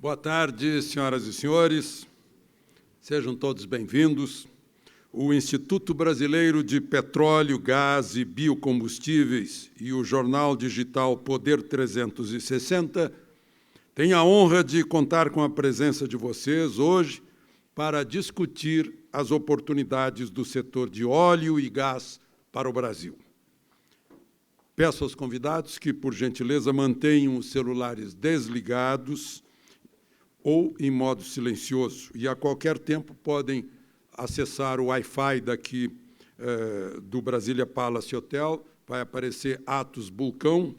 Boa tarde, senhoras e senhores. Sejam todos bem-vindos. O Instituto Brasileiro de Petróleo, Gás e Biocombustíveis e o jornal digital Poder 360 têm a honra de contar com a presença de vocês hoje para discutir as oportunidades do setor de óleo e gás para o Brasil. Peço aos convidados que, por gentileza, mantenham os celulares desligados ou em modo silencioso, e a qualquer tempo podem acessar o Wi-Fi daqui do Brasília Palace Hotel, vai aparecer Atos Bulcão,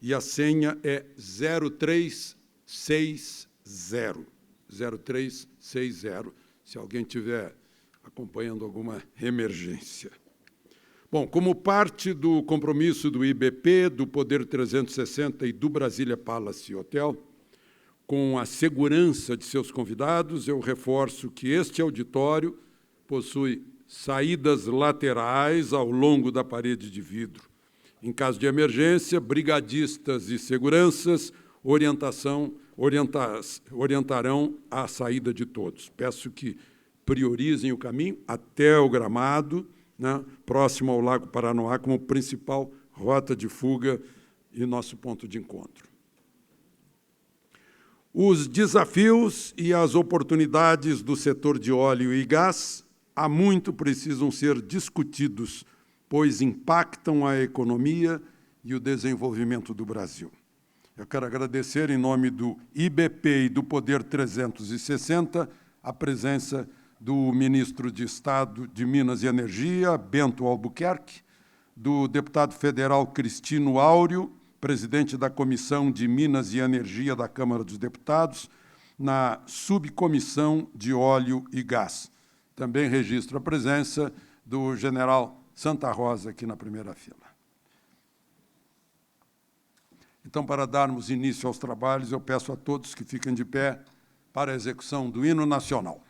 e a senha é 0360. 0360, se alguém estiver acompanhando alguma emergência. Bom, como parte do compromisso do IBP, do Poder 360 e do Brasília Palace Hotel, com a segurança de seus convidados, eu reforço que este auditório possui saídas laterais ao longo da parede de vidro. Em caso de emergência, brigadistas e seguranças orientarão a saída de todos. Peço que priorizem o caminho até o gramado, próximo ao Lago Paranoá, como principal rota de fuga e nosso ponto de encontro. Os desafios e as oportunidades do setor de óleo e gás há muito precisam ser discutidos, pois impactam a economia e o desenvolvimento do Brasil. Eu quero agradecer, em nome do IBP e do Poder 360, a presença do ministro de Estado de Minas e Energia, Bento Albuquerque, do deputado federal Cristino Áureo, presidente da Comissão de Minas e Energia da Câmara dos Deputados, na subcomissão de óleo e gás. Também registro a presença do general Santa Rosa aqui na primeira fila. Então, para darmos início aos trabalhos, eu peço a todos que fiquem de pé para a execução do hino nacional.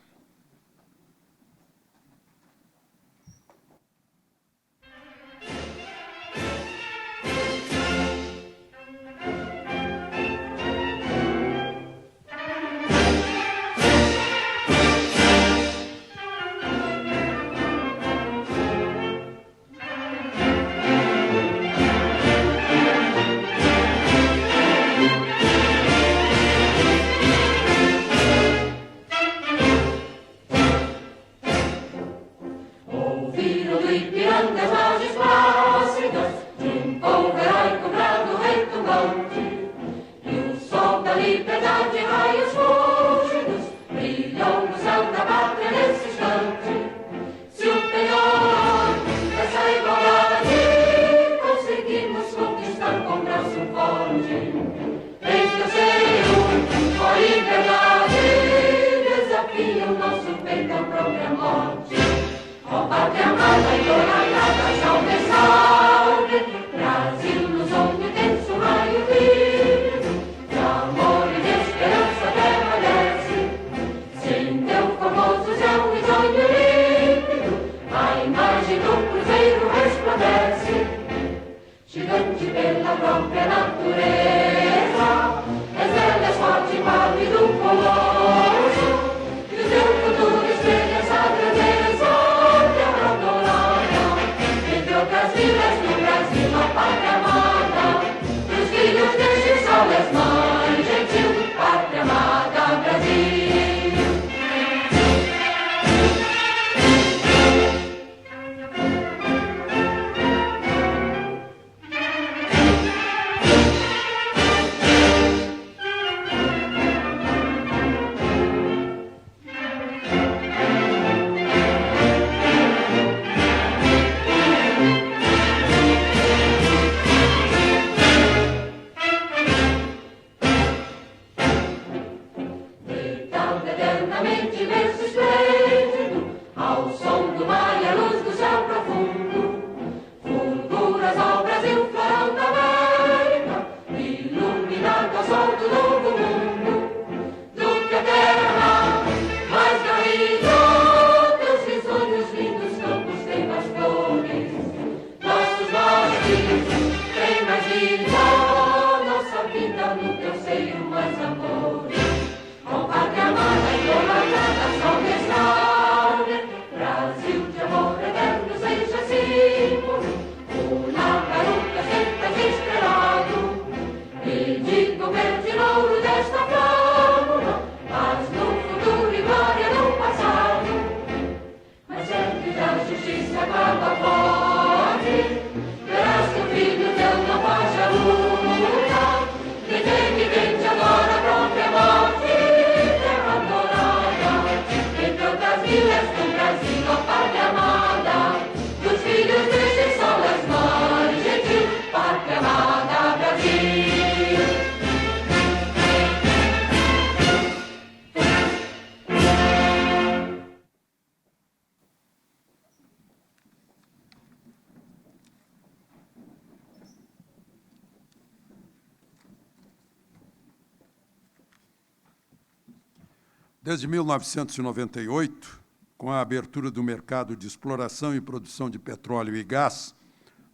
Desde 1998, com a abertura do mercado de exploração e produção de petróleo e gás,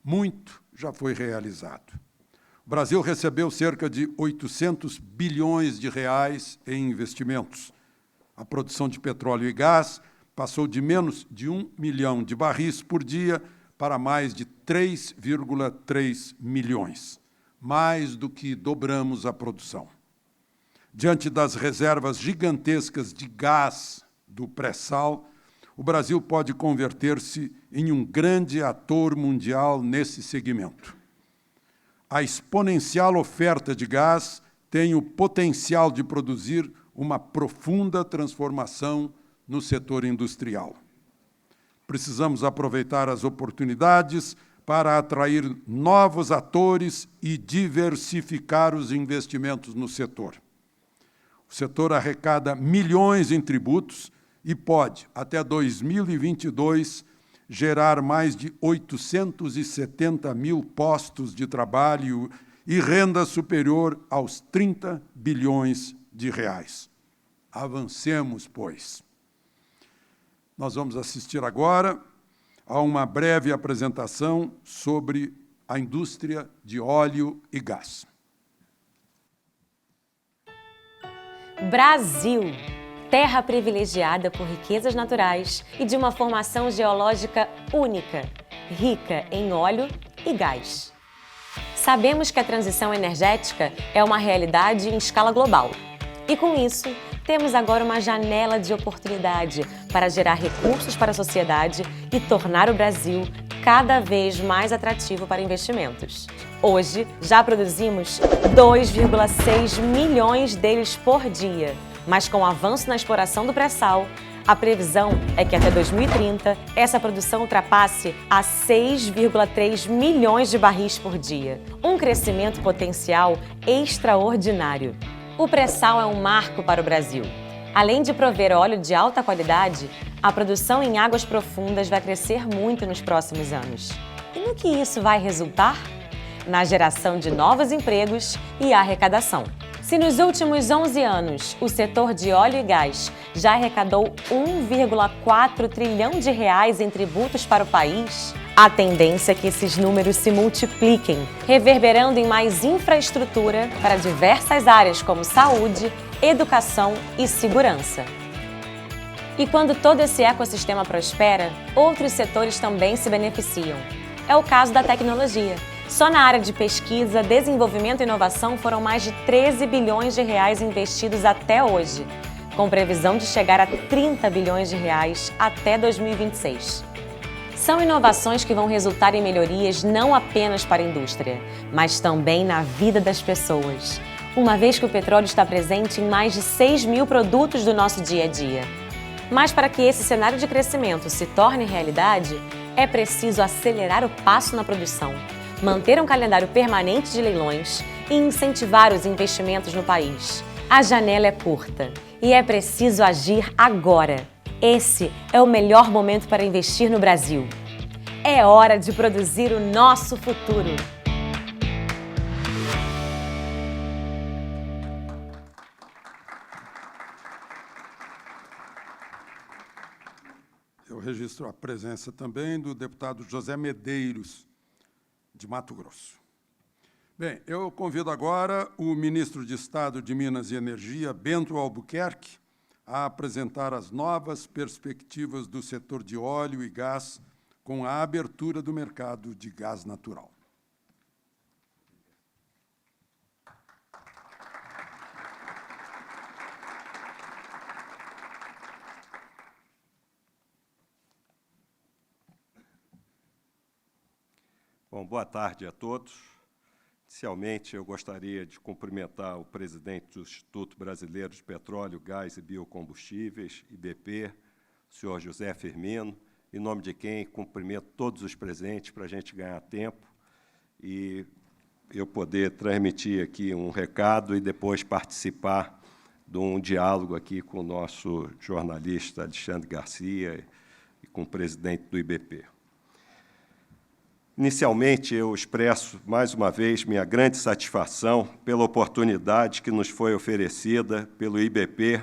muito já foi realizado. O Brasil recebeu cerca de 800 bilhões de reais em investimentos. A produção de petróleo e gás passou de menos de 1 milhão de barris por dia para mais de 3,3 milhões, mais do que dobramos a produção. Diante das reservas gigantescas de gás do pré-sal, o Brasil pode converter-se em um grande ator mundial nesse segmento. A exponencial oferta de gás tem o potencial de produzir uma profunda transformação no setor industrial. Precisamos aproveitar as oportunidades para atrair novos atores e diversificar os investimentos no setor. O setor arrecada milhões em tributos e pode, até 2022, gerar mais de 870 mil postos de trabalho e renda superior aos 30 bilhões de reais. Avancemos, pois. Nós vamos assistir agora a uma breve apresentação sobre a indústria de óleo e gás. Brasil, terra privilegiada por riquezas naturais e de uma formação geológica única, rica em óleo e gás. Sabemos que a transição energética é uma realidade em escala global. E com isso, temos agora uma janela de oportunidade para gerar recursos para a sociedade e tornar o Brasil cada vez mais atrativo para investimentos. Hoje, já produzimos 2,6 milhões deles por dia, mas com o avanço na exploração do pré-sal, a previsão é que até 2030 essa produção ultrapasse a 6,3 milhões de barris por dia, um crescimento potencial extraordinário. O pré-sal é um marco para o Brasil. Além de prover óleo de alta qualidade, a produção em águas profundas vai crescer muito nos próximos anos. E no que isso vai resultar? Na geração de novos empregos e arrecadação. Se nos últimos 11 anos o setor de óleo e gás já arrecadou 1,4 trilhão de reais em tributos para o país, a tendência é que esses números se multipliquem, reverberando em mais infraestrutura para diversas áreas como saúde, educação e segurança. E quando todo esse ecossistema prospera, outros setores também se beneficiam. É o caso da tecnologia. Só na área de pesquisa, desenvolvimento e inovação foram mais de 13 bilhões de reais investidos até hoje, com previsão de chegar a 30 bilhões de reais até 2026. São inovações que vão resultar em melhorias não apenas para a indústria, mas também na vida das pessoas, uma vez que o petróleo está presente em mais de 6 mil produtos do nosso dia a dia. Mas para que esse cenário de crescimento se torne realidade, é preciso acelerar o passo na produção, manter um calendário permanente de leilões e incentivar os investimentos no país. A janela é curta e é preciso agir agora. Esse é o melhor momento para investir no Brasil. É hora de produzir o nosso futuro. Eu registro a presença também do deputado José Medeiros, de Mato Grosso. Bem, eu convido agora o ministro de Estado de Minas e Energia, Bento Albuquerque, a apresentar as novas perspectivas do setor de óleo e gás com a abertura do mercado de gás natural. Bom, boa tarde a todos. Inicialmente, eu gostaria de cumprimentar o presidente do Instituto Brasileiro de Petróleo, Gás e Biocombustíveis, IBP, o senhor José Firmino, em nome de quem cumprimento todos os presentes para a gente ganhar tempo e eu poder transmitir aqui um recado e depois participar de um diálogo aqui com o nosso jornalista Alexandre Garcia e com o presidente do IBP. Inicialmente, eu expresso, mais uma vez, minha grande satisfação pela oportunidade que nos foi oferecida pelo IBP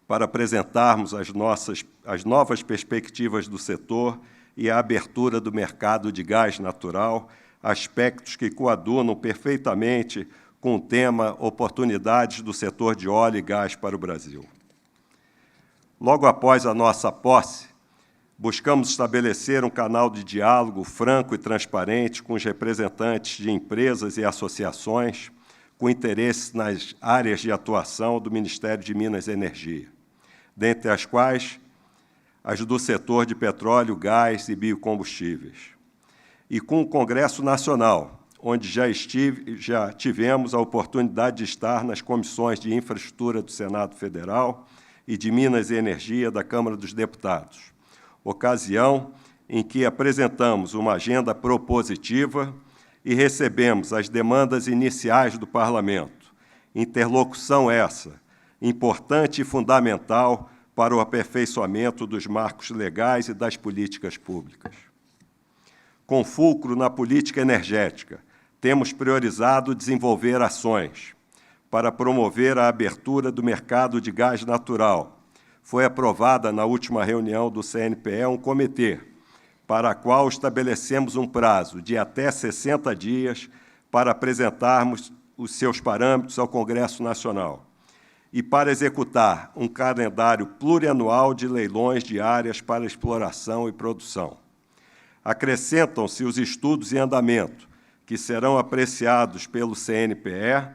para apresentarmos as novas perspectivas do setor e a abertura do mercado de gás natural, aspectos que coadunam perfeitamente com o tema Oportunidades do setor de óleo e gás para o Brasil. Logo após a nossa posse, buscamos estabelecer um canal de diálogo franco e transparente com os representantes de empresas e associações com interesse nas áreas de atuação do Ministério de Minas e Energia, dentre as quais as do setor de petróleo, gás e biocombustíveis, e com o Congresso Nacional, onde já tivemos a oportunidade de estar nas comissões de Infraestrutura do Senado Federal e de Minas e Energia da Câmara dos Deputados, ocasião em que apresentamos uma agenda propositiva e recebemos as demandas iniciais do Parlamento. Interlocução essa, importante e fundamental para o aperfeiçoamento dos marcos legais e das políticas públicas. Com fulcro na política energética, temos priorizado desenvolver ações para promover a abertura do mercado de gás natural. Foi aprovada na última reunião do CNPE um comitê, para a qual estabelecemos um prazo de até 60 dias para apresentarmos os seus parâmetros ao Congresso Nacional e para executar um calendário plurianual de leilões de áreas para exploração e produção. Acrescentam-se os estudos em andamento, que serão apreciados pelo CNPE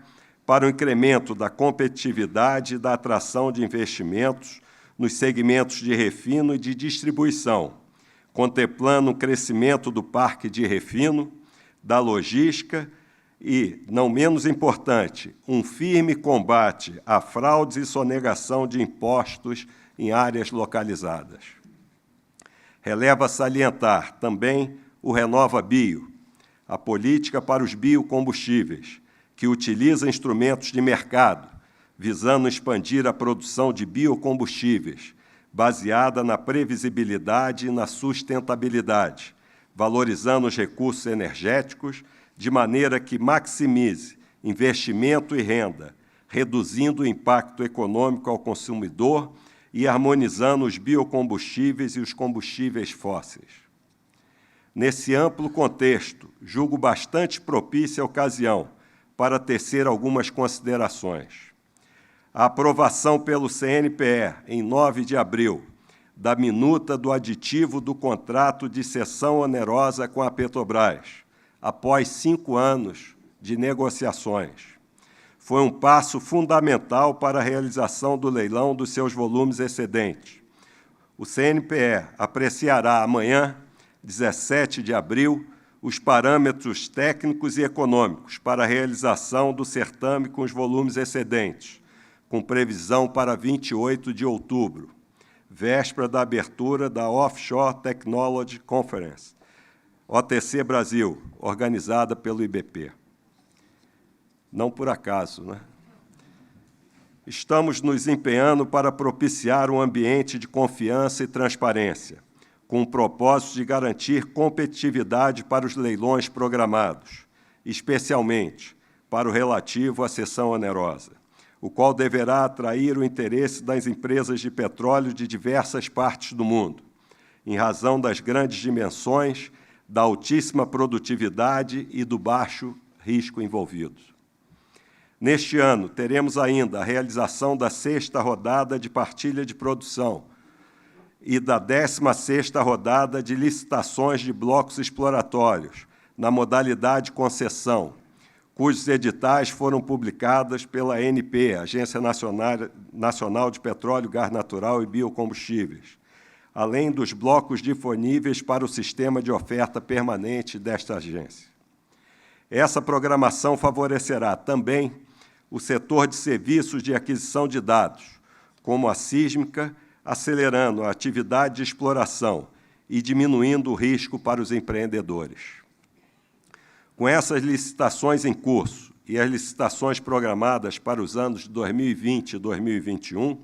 para o incremento da competitividade e da atração de investimentos nos segmentos de refino e de distribuição, contemplando o crescimento do parque de refino, da logística e, não menos importante, um firme combate a fraudes e sonegação de impostos em áreas localizadas. Releva salientar também o Renova Bio, a política para os biocombustíveis, que utiliza instrumentos de mercado, visando expandir a produção de biocombustíveis, baseada na previsibilidade e na sustentabilidade, valorizando os recursos energéticos de maneira que maximize investimento e renda, reduzindo o impacto econômico ao consumidor e harmonizando os biocombustíveis e os combustíveis fósseis. Nesse amplo contexto, julgo bastante propícia a ocasião para tecer algumas considerações. A aprovação pelo CNPE, em 9 de abril, da minuta do aditivo do contrato de cessão onerosa com a Petrobras, após 5 anos de negociações. Foi um passo fundamental para a realização do leilão dos seus volumes excedentes. O CNPE apreciará amanhã, 17 de abril, os parâmetros técnicos e econômicos para a realização do certame com os volumes excedentes, com previsão para 28 de outubro, véspera da abertura da Offshore Technology Conference, OTC Brasil, organizada pelo IBP. Não por acaso, né? Estamos nos empenhando para propiciar um ambiente de confiança e transparência, com o propósito de garantir competitividade para os leilões programados, especialmente para o relativo à cessão onerosa, o qual deverá atrair o interesse das empresas de petróleo de diversas partes do mundo, em razão das grandes dimensões, da altíssima produtividade e do baixo risco envolvido. Neste ano, teremos ainda a realização da 6ª rodada de partilha de produção e da 16ª rodada de licitações de blocos exploratórios, na modalidade concessão, cujos editais foram publicados pela ANP, Agência Nacional de Petróleo, Gás Natural e Biocombustíveis, além dos blocos disponíveis para o sistema de oferta permanente desta agência. Essa programação favorecerá também o setor de serviços de aquisição de dados, como a sísmica, acelerando a atividade de exploração e diminuindo o risco para os empreendedores. Com essas licitações em curso e as licitações programadas para os anos de 2020 e 2021,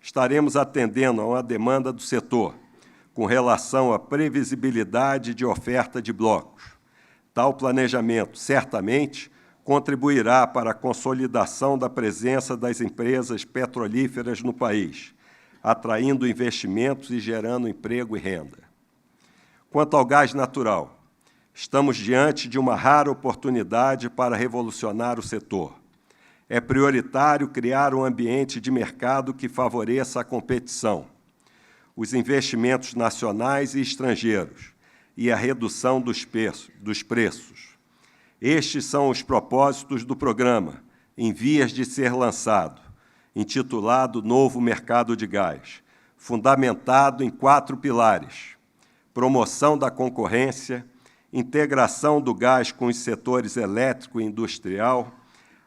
estaremos atendendo a uma demanda do setor, com relação à previsibilidade de oferta de blocos. Tal planejamento, certamente, contribuirá para a consolidação da presença das empresas petrolíferas no país, atraindo investimentos e gerando emprego e renda. Quanto ao gás natural, estamos diante de uma rara oportunidade para revolucionar o setor. É prioritário criar um ambiente de mercado que favoreça a competição, os investimentos nacionais e estrangeiros e a redução dos preços. Estes são os propósitos do programa, em vias de ser lançado, intitulado Novo Mercado de Gás, fundamentado em 4 pilares: promoção da concorrência, integração do gás com os setores elétrico e industrial,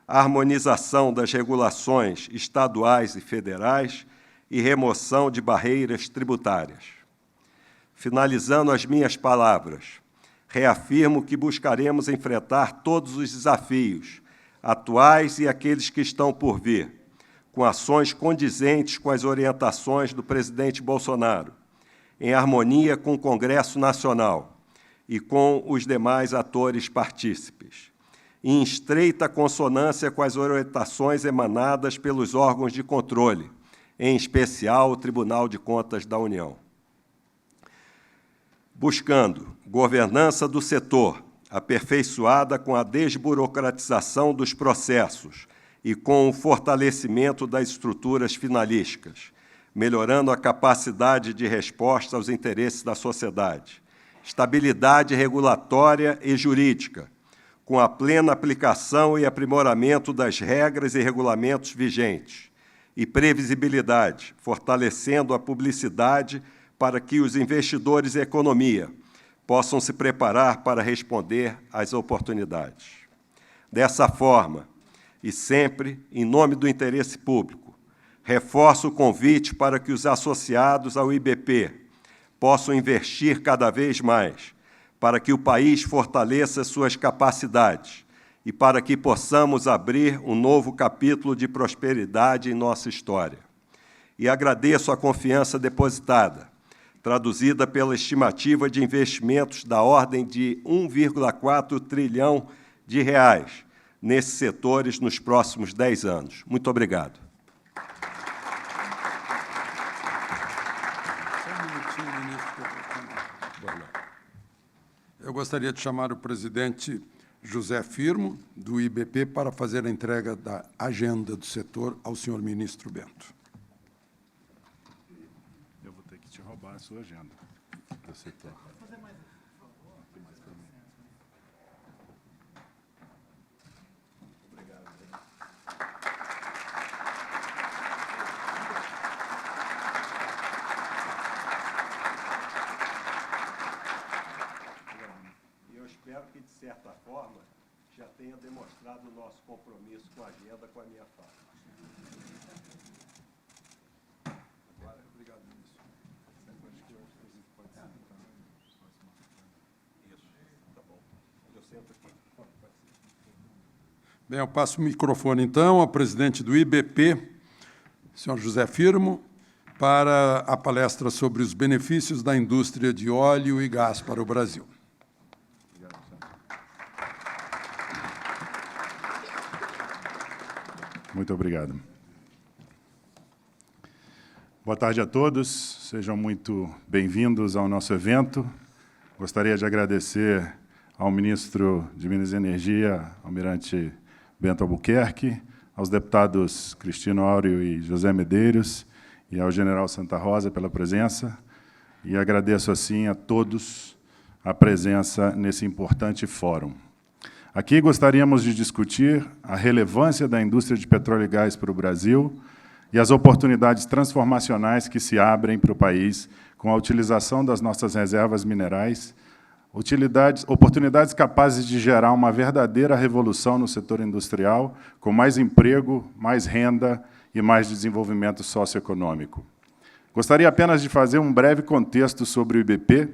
harmonização das regulações estaduais e federais e remoção de barreiras tributárias. Finalizando as minhas palavras, reafirmo que buscaremos enfrentar todos os desafios, atuais e aqueles que estão por vir, com ações condizentes com as orientações do presidente Bolsonaro, em harmonia com o Congresso Nacional e com os demais atores partícipes, em estreita consonância com as orientações emanadas pelos órgãos de controle, em especial o Tribunal de Contas da União. Buscando governança do setor, aperfeiçoada com a desburocratização dos processos e com o fortalecimento das estruturas finalísticas, melhorando a capacidade de resposta aos interesses da sociedade, estabilidade regulatória e jurídica, com a plena aplicação e aprimoramento das regras e regulamentos vigentes, e previsibilidade, fortalecendo a publicidade para que os investidores e a economia possam se preparar para responder às oportunidades. Dessa forma, e sempre em nome do interesse público, reforço o convite para que os associados ao IBP possam investir cada vez mais, para que o país fortaleça suas capacidades e para que possamos abrir um novo capítulo de prosperidade em nossa história. E agradeço a confiança depositada, traduzida pela estimativa de investimentos da ordem de 1,4 trilhão de reais nesses setores nos próximos 10 anos. Muito obrigado. Eu gostaria de chamar o presidente José Firmo, do IBP, para fazer a entrega da agenda do setor ao senhor ministro Bento. Eu vou ter que te roubar a sua agenda do setor. Espero que, de certa forma, já tenha demonstrado o nosso compromisso com a agenda, com a minha fala. Agora, obrigado, ministro. Isso, tá bom. Eu sento aqui. Bem, eu passo o microfone, então, ao presidente do IBP, senhor José Firmo, para a palestra sobre os benefícios da indústria de óleo e gás para o Brasil. Muito obrigado. Boa tarde a todos, sejam muito bem-vindos ao nosso evento. Gostaria de agradecer ao ministro de Minas e Energia, almirante Bento Albuquerque, aos deputados Cristino Áureo e José Medeiros, e ao general Santa Rosa pela presença, e agradeço, assim, a todos a presença nesse importante fórum. Aqui gostaríamos de discutir a relevância da indústria de petróleo e gás para o Brasil e as oportunidades transformacionais que se abrem para o país com a utilização das nossas reservas minerais, oportunidades capazes de gerar uma verdadeira revolução no setor industrial, com mais emprego, mais renda e mais desenvolvimento socioeconômico. Gostaria apenas de fazer um breve contexto sobre o IBP,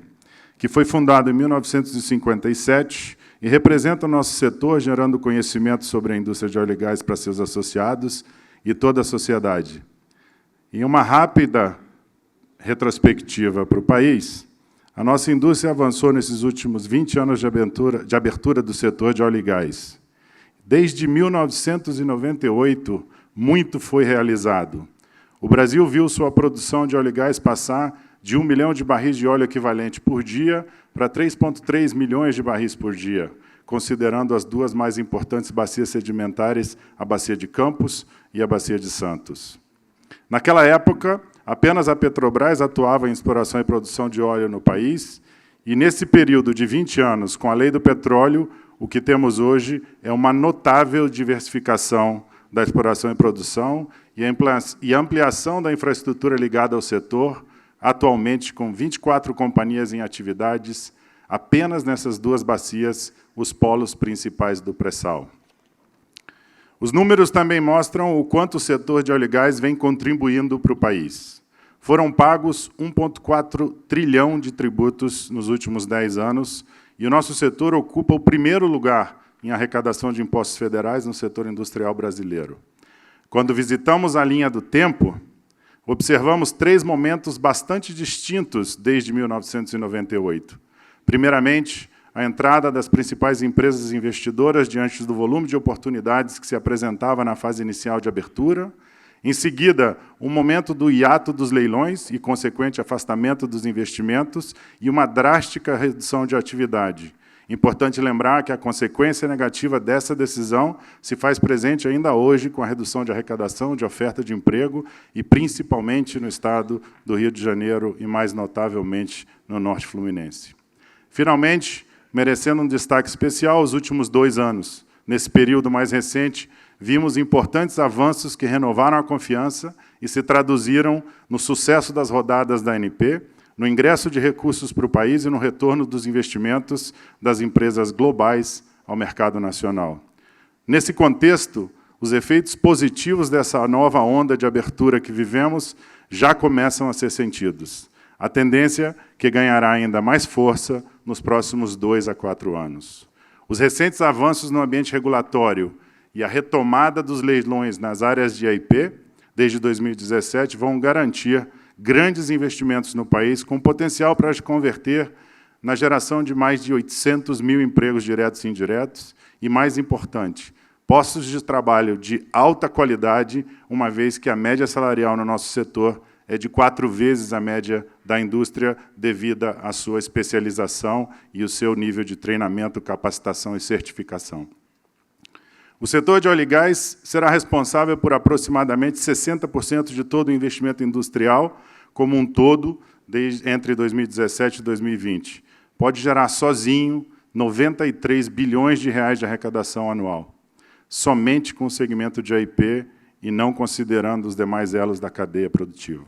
que foi fundado em 1957 e representa o nosso setor, gerando conhecimento sobre a indústria de óleo e gás para seus associados e toda a sociedade. Em uma rápida retrospectiva para o país, a nossa indústria avançou nesses últimos 20 anos de abertura do setor de óleo e gás. Desde 1998, muito foi realizado. O Brasil viu sua produção de óleo e gás passar de 1 milhão de barris de óleo equivalente por dia para 3,3 milhões de barris por dia, considerando as duas mais importantes bacias sedimentares, a Bacia de Campos e a Bacia de Santos. Naquela época, apenas a Petrobras atuava em exploração e produção de óleo no país, e, nesse período de 20 anos, com a Lei do Petróleo, o que temos hoje é uma notável diversificação da exploração e produção e ampliação da infraestrutura ligada ao setor, atualmente com 24 companhias em atividades, apenas nessas duas bacias, os polos principais do pré-sal. Os números também mostram o quanto o setor de óleo e gás vem contribuindo para o país. Foram pagos 1,4 trilhão de tributos nos últimos 10 anos, e o nosso setor ocupa o primeiro lugar em arrecadação de impostos federais no setor industrial brasileiro. Quando visitamos a linha do tempo, observamos 3 momentos bastante distintos desde 1998. Primeiramente, a entrada das principais empresas investidoras diante do volume de oportunidades que se apresentava na fase inicial de abertura. Em seguida, o momento do hiato dos leilões e consequente afastamento dos investimentos e uma drástica redução de atividade. Importante lembrar que a consequência negativa dessa decisão se faz presente ainda hoje com a redução de arrecadação, de oferta de emprego, e principalmente no estado do Rio de Janeiro e, mais notavelmente, no Norte Fluminense. Finalmente, merecendo um destaque especial, os últimos 2 anos. Nesse período mais recente, vimos importantes avanços que renovaram a confiança e se traduziram no sucesso das rodadas da ANP, no ingresso de recursos para o país e no retorno dos investimentos das empresas globais ao mercado nacional. Nesse contexto, os efeitos positivos dessa nova onda de abertura que vivemos já começam a ser sentidos. A tendência que ganhará ainda mais força nos próximos 2 a 4 anos. Os recentes avanços no ambiente regulatório e a retomada dos leilões nas áreas de AIP, desde 2017, vão garantir grandes investimentos no país, com potencial para se converter na geração de mais de 800 mil empregos diretos e indiretos, e, mais importante, postos de trabalho de alta qualidade, uma vez que a média salarial no nosso setor é de 4 vezes a média da indústria, devido à sua especialização e o seu nível de treinamento, capacitação e certificação. O setor de óleo e gás será responsável por aproximadamente 60% de todo o investimento industrial como um todo, entre 2017 e 2020. Pode gerar sozinho 93 bilhões de reais de arrecadação anual, somente com o segmento de AIP e não considerando os demais elos da cadeia produtiva.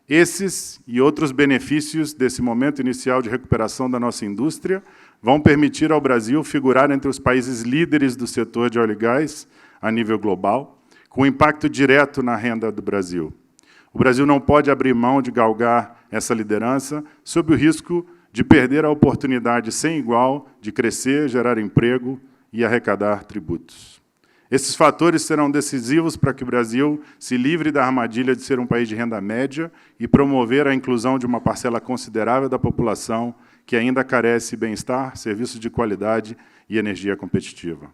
Esses e outros benefícios desse momento inicial de recuperação da nossa indústria vão permitir ao Brasil figurar entre os países líderes do setor de óleo e gás a nível global, com impacto direto na renda do Brasil. O Brasil não pode abrir mão de galgar essa liderança sob o risco de perder a oportunidade sem igual de crescer, gerar emprego e arrecadar tributos. Esses fatores serão decisivos para que o Brasil se livre da armadilha de ser um país de renda média e promover a inclusão de uma parcela considerável da população que ainda carece de bem-estar, serviços de qualidade e energia competitiva.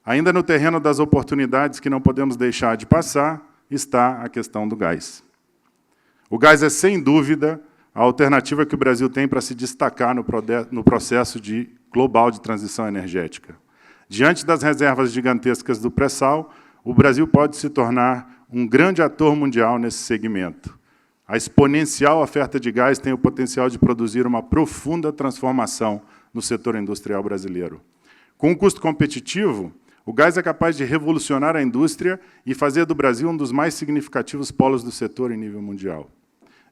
Ainda no terreno das oportunidades que não podemos deixar de passar, está a questão do gás. O gás é, sem dúvida, a alternativa que o Brasil tem para se destacar no processo global de transição energética. Diante das reservas gigantescas do pré-sal, o Brasil pode se tornar um grande ator mundial nesse segmento. A exponencial oferta de gás tem o potencial de produzir uma profunda transformação no setor industrial brasileiro. Com um custo competitivo, o gás é capaz de revolucionar a indústria e fazer do Brasil um dos mais significativos polos do setor em nível mundial.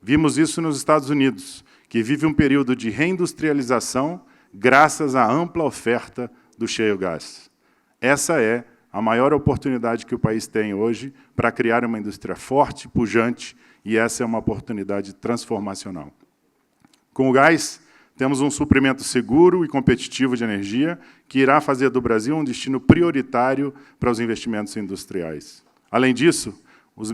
Vimos isso nos Estados Unidos, que vive um período de reindustrialização graças à ampla oferta do shale gas. Essa é a maior oportunidade que o país tem hoje para criar uma indústria forte, pujante, e essa é uma oportunidade transformacional. Com o gás, temos um suprimento seguro e competitivo de energia que irá fazer do Brasil um destino prioritário para os investimentos industriais. Além disso,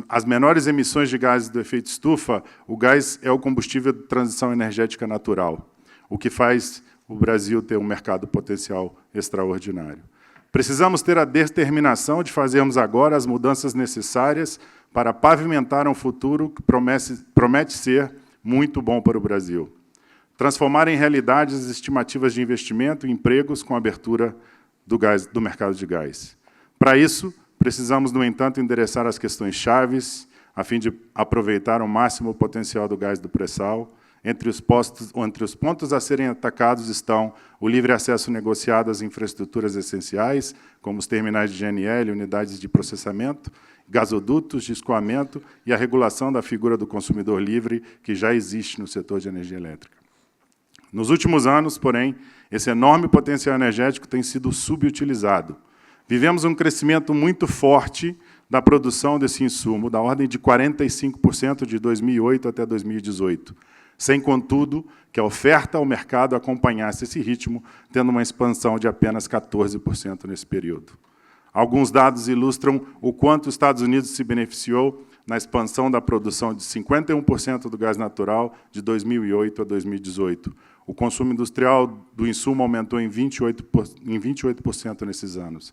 as menores emissões de gases do efeito estufa, o gás é o combustível de transição energética natural, o que faz o Brasil ter um mercado potencial extraordinário. Precisamos ter a determinação de fazermos agora as mudanças necessárias para pavimentar um futuro que promete ser muito bom para o Brasil. Transformar em realidade as estimativas de investimento e empregos com a abertura do mercado de gás. Para isso, precisamos, no entanto, endereçar as questões chaves, a fim de aproveitar ao máximo o potencial do gás do pré-sal. Entre os pontos a serem atacados estão o livre acesso negociado às infraestruturas essenciais, como os terminais de GNL, unidades de processamento, gasodutos de escoamento e a regulação da figura do consumidor livre, que já existe no setor de energia elétrica. Nos últimos anos, porém, esse enorme potencial energético tem sido subutilizado. Vivemos um crescimento muito forte da produção desse insumo, da ordem de 45% de 2008 até 2018, sem, contudo, que a oferta ao mercado acompanhasse esse ritmo, tendo uma expansão de apenas 14% nesse período. Alguns dados ilustram o quanto os Estados Unidos se beneficiou na expansão da produção de 51% do gás natural de 2008 a 2018. O consumo industrial do insumo aumentou em 28% nesses anos.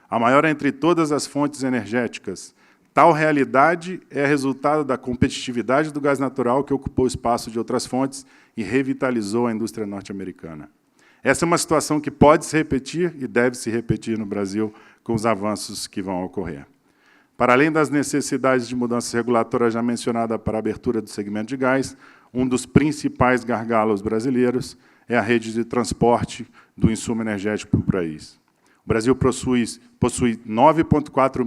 A maior entre todas as fontes energéticas. Tal realidade é resultado da competitividade do gás natural, que ocupou o espaço de outras fontes e revitalizou a indústria norte-americana. Essa é uma situação que pode se repetir e deve se repetir no Brasil com os avanços que vão ocorrer. Para além das necessidades de mudanças regulatórias já mencionadas para a abertura do segmento de gás, um dos principais gargalos brasileiros é a rede de transporte do insumo energético para o país. O Brasil possui 9,4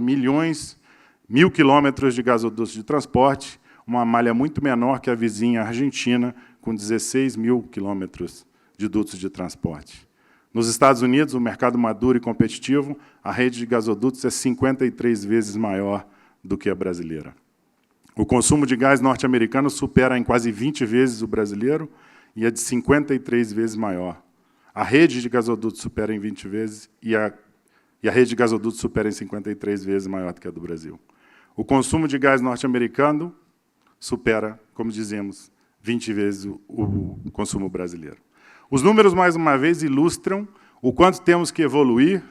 mil quilômetros de gasodutos de transporte, uma malha muito menor que a vizinha Argentina, com 16 mil quilômetros de dutos de transporte. Nos Estados Unidos, o mercado maduro e competitivo, a rede de gasodutos é 53 vezes maior do que a brasileira. O consumo de gás norte-americano supera em quase 20 vezes o brasileiro e é de 53 vezes maior. A rede de gasodutos supera em 20 vezes e a rede de gasodutos supera em 53 vezes maior do que a do Brasil. O consumo de gás norte-americano supera, como dizemos, 20 vezes o consumo brasileiro. Os números, mais uma vez, ilustram o quanto temos que evoluir,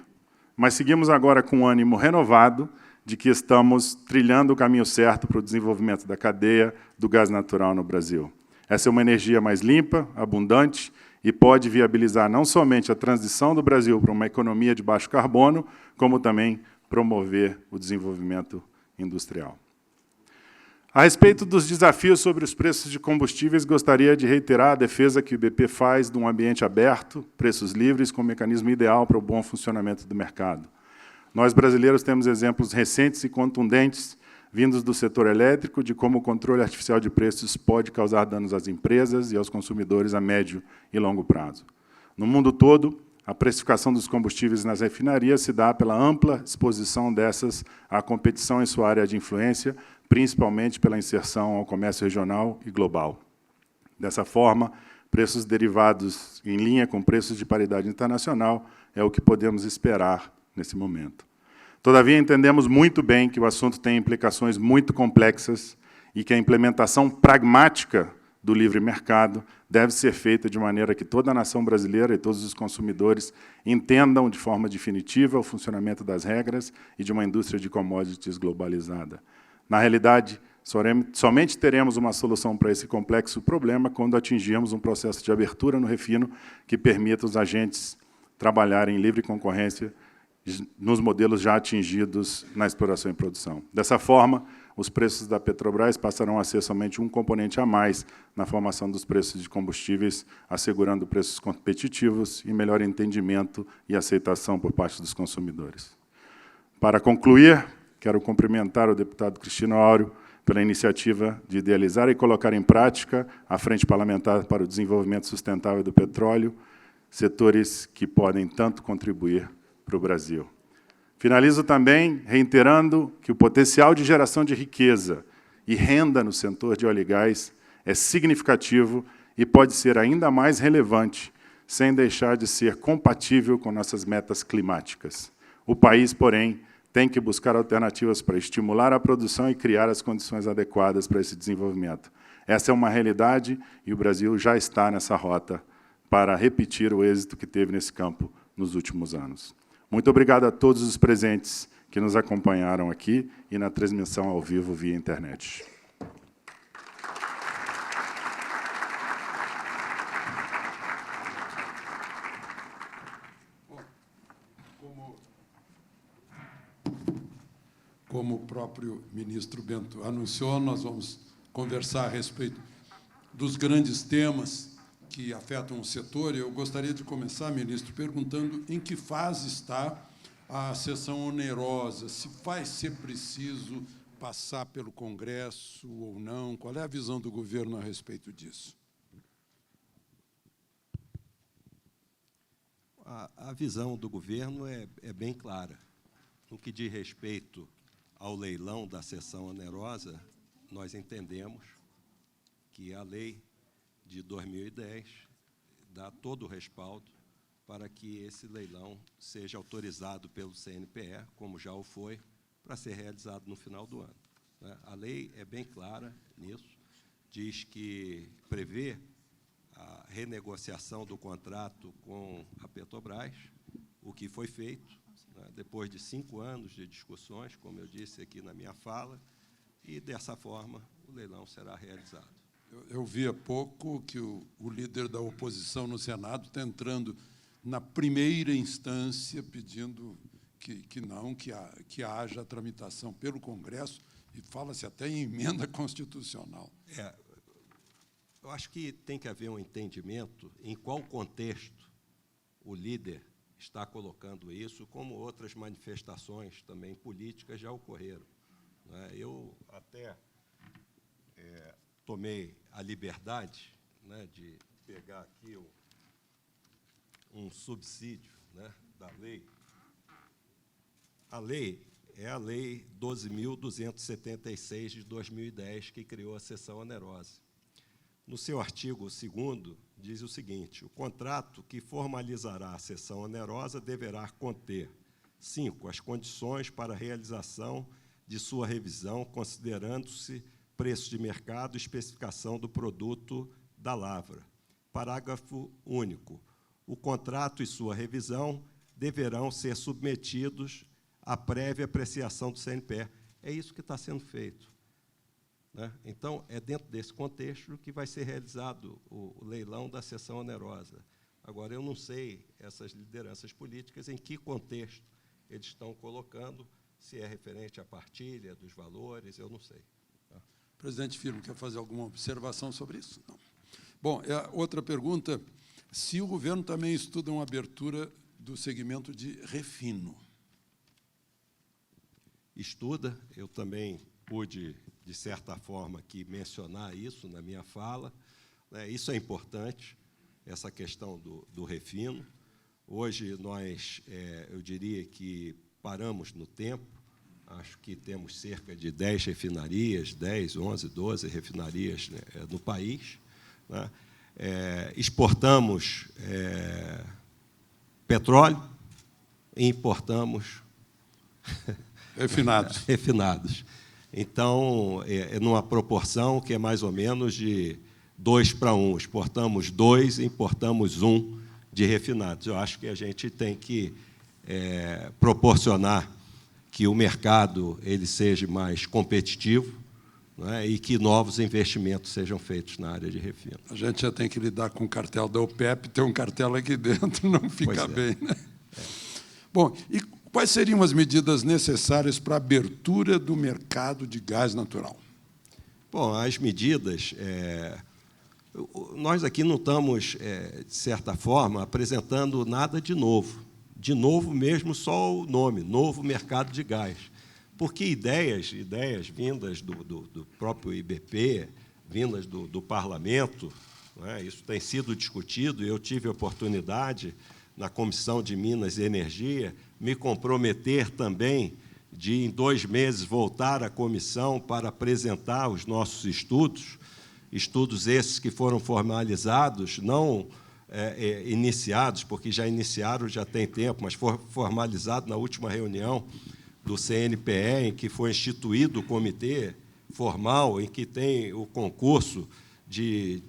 mas seguimos agora com um ânimo renovado de que estamos trilhando o caminho certo para o desenvolvimento da cadeia do gás natural no Brasil. Essa é uma energia mais limpa, abundante, e pode viabilizar não somente a transição do Brasil para uma economia de baixo carbono, como também promover o desenvolvimento industrial. A respeito dos desafios sobre os preços de combustíveis, gostaria de reiterar a defesa que o IBP faz de um ambiente aberto, preços livres, como mecanismo ideal para o bom funcionamento do mercado. Nós, brasileiros, temos exemplos recentes e contundentes, vindos do setor elétrico, de como o controle artificial de preços pode causar danos às empresas e aos consumidores a médio e longo prazo. No mundo todo, a precificação dos combustíveis nas refinarias se dá pela ampla exposição dessas à competição em sua área de influência, principalmente pela inserção ao comércio regional e global. Dessa forma, preços derivados em linha com preços de paridade internacional é o que podemos esperar nesse momento. Todavia, entendemos muito bem que o assunto tem implicações muito complexas e que a implementação pragmática do livre mercado deve ser feita de maneira que toda a nação brasileira e todos os consumidores entendam de forma definitiva o funcionamento das regras e de uma indústria de commodities globalizada. Na realidade, somente teremos uma solução para esse complexo problema quando atingirmos um processo de abertura no refino que permita os agentes trabalharem em livre concorrência nos modelos já atingidos na exploração e produção. Dessa forma, os preços da Petrobras passarão a ser somente um componente a mais na formação dos preços de combustíveis, assegurando preços competitivos e melhor entendimento e aceitação por parte dos consumidores. Para concluir, quero cumprimentar o deputado Cristino Áureo pela iniciativa de idealizar e colocar em prática a Frente Parlamentar para o Desenvolvimento Sustentável do Petróleo, setores que podem tanto contribuir para o Brasil. Finalizo também reiterando que o potencial de geração de riqueza e renda no setor de óleo e gás é significativo e pode ser ainda mais relevante, sem deixar de ser compatível com nossas metas climáticas. O país, porém, tem que buscar alternativas para estimular a produção e criar as condições adequadas para esse desenvolvimento. Essa é uma realidade e o Brasil já está nessa rota para repetir o êxito que teve nesse campo nos últimos anos. Muito obrigado a todos os presentes que nos acompanharam aqui e na transmissão ao vivo via internet. Como o próprio ministro Bento anunciou, nós vamos conversar a respeito dos grandes temas que afetam o setor. Eu gostaria de começar, ministro, perguntando em que fase está a sessão onerosa, se vai ser preciso passar pelo Congresso ou não. Qual é a visão do governo a respeito disso? A visão do governo é bem clara. No que diz respeito ao leilão da sessão onerosa, nós entendemos que a lei de 2010 dá todo o respaldo para que esse leilão seja autorizado pelo CNPE, como já o foi, para ser realizado no final do ano. A lei é bem clara nisso, diz que prevê a renegociação do contrato com a Petrobras, o que foi feito, depois de 5 anos de discussões, como eu disse aqui na minha fala, e, dessa forma, o leilão será realizado. Eu vi há pouco que o líder da oposição no Senado está entrando na primeira instância, pedindo que haja a tramitação pelo Congresso, e fala-se até em emenda constitucional. Eu acho que tem que haver um entendimento em qual contexto o líder está colocando isso, como outras manifestações também políticas já ocorreram. Eu até tomei a liberdade de pegar aqui um subsídio da lei. A lei é a Lei 12.276, de 2010, que criou a sessão onerosa. No seu artigo 2º, diz o seguinte: o contrato que formalizará a sessão onerosa deverá conter 5. As condições para a realização de sua revisão, considerando-se preço de mercado e especificação do produto da lavra. Parágrafo único. O contrato e sua revisão deverão ser submetidos à prévia apreciação do CNPE. É isso que está sendo feito. Então, é dentro desse contexto que vai ser realizado o leilão da sessão onerosa. Agora, eu não sei, essas lideranças políticas, em que contexto eles estão colocando, se é referente à partilha dos valores, eu não sei. O presidente Firmo quer fazer alguma observação sobre isso? Não. Bom, outra pergunta, se o governo também estuda uma abertura do segmento de refino. Estuda, eu também pude, de certa forma, aqui mencionar isso na minha fala. Isso é importante, essa questão do refino. Hoje, nós, eu diria que paramos no tempo. Acho que temos cerca de 10 refinarias, 10, 11, 12 refinarias no país. Exportamos petróleo e importamos refinados. Então, numa proporção que é mais ou menos de 2 para 1. Exportamos 2 e importamos 1 de refinados. Eu acho que a gente tem que proporcionar que o mercado ele seja mais competitivo, e que novos investimentos sejam feitos na área de refino. A gente já tem que lidar com o cartel da OPEP, ter um cartel aqui dentro não fica bem. Bom, e quais seriam as medidas necessárias para a abertura do mercado de gás natural? Bom, as medidas... nós aqui não estamos, de certa forma, apresentando nada de novo. De novo mesmo, só o nome, Novo Mercado de Gás. Porque ideias vindas do próprio IBP, vindas do Parlamento, isso tem sido discutido, e eu tive a oportunidade, na Comissão de Minas e Energia, me comprometer também de, em 2 meses, voltar à comissão para apresentar os nossos estudos esses que foram formalizados, não iniciados, porque já iniciaram, já tem tempo, mas foi formalizado na última reunião do CNPE, em que foi instituído o comitê formal, em que tem o concurso de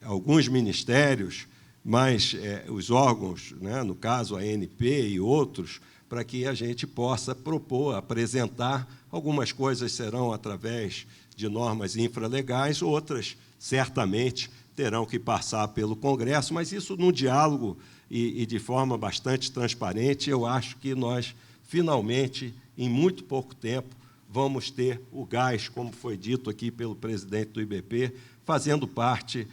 alguns ministérios, mas os órgãos, no caso a ANP e outros, para que a gente possa propor, apresentar. Algumas coisas serão através de normas infralegais, outras, certamente, terão que passar pelo Congresso, mas isso, num diálogo e de forma bastante transparente, eu acho que nós, finalmente, em muito pouco tempo, vamos ter o gás, como foi dito aqui pelo presidente do IBP, fazendo parte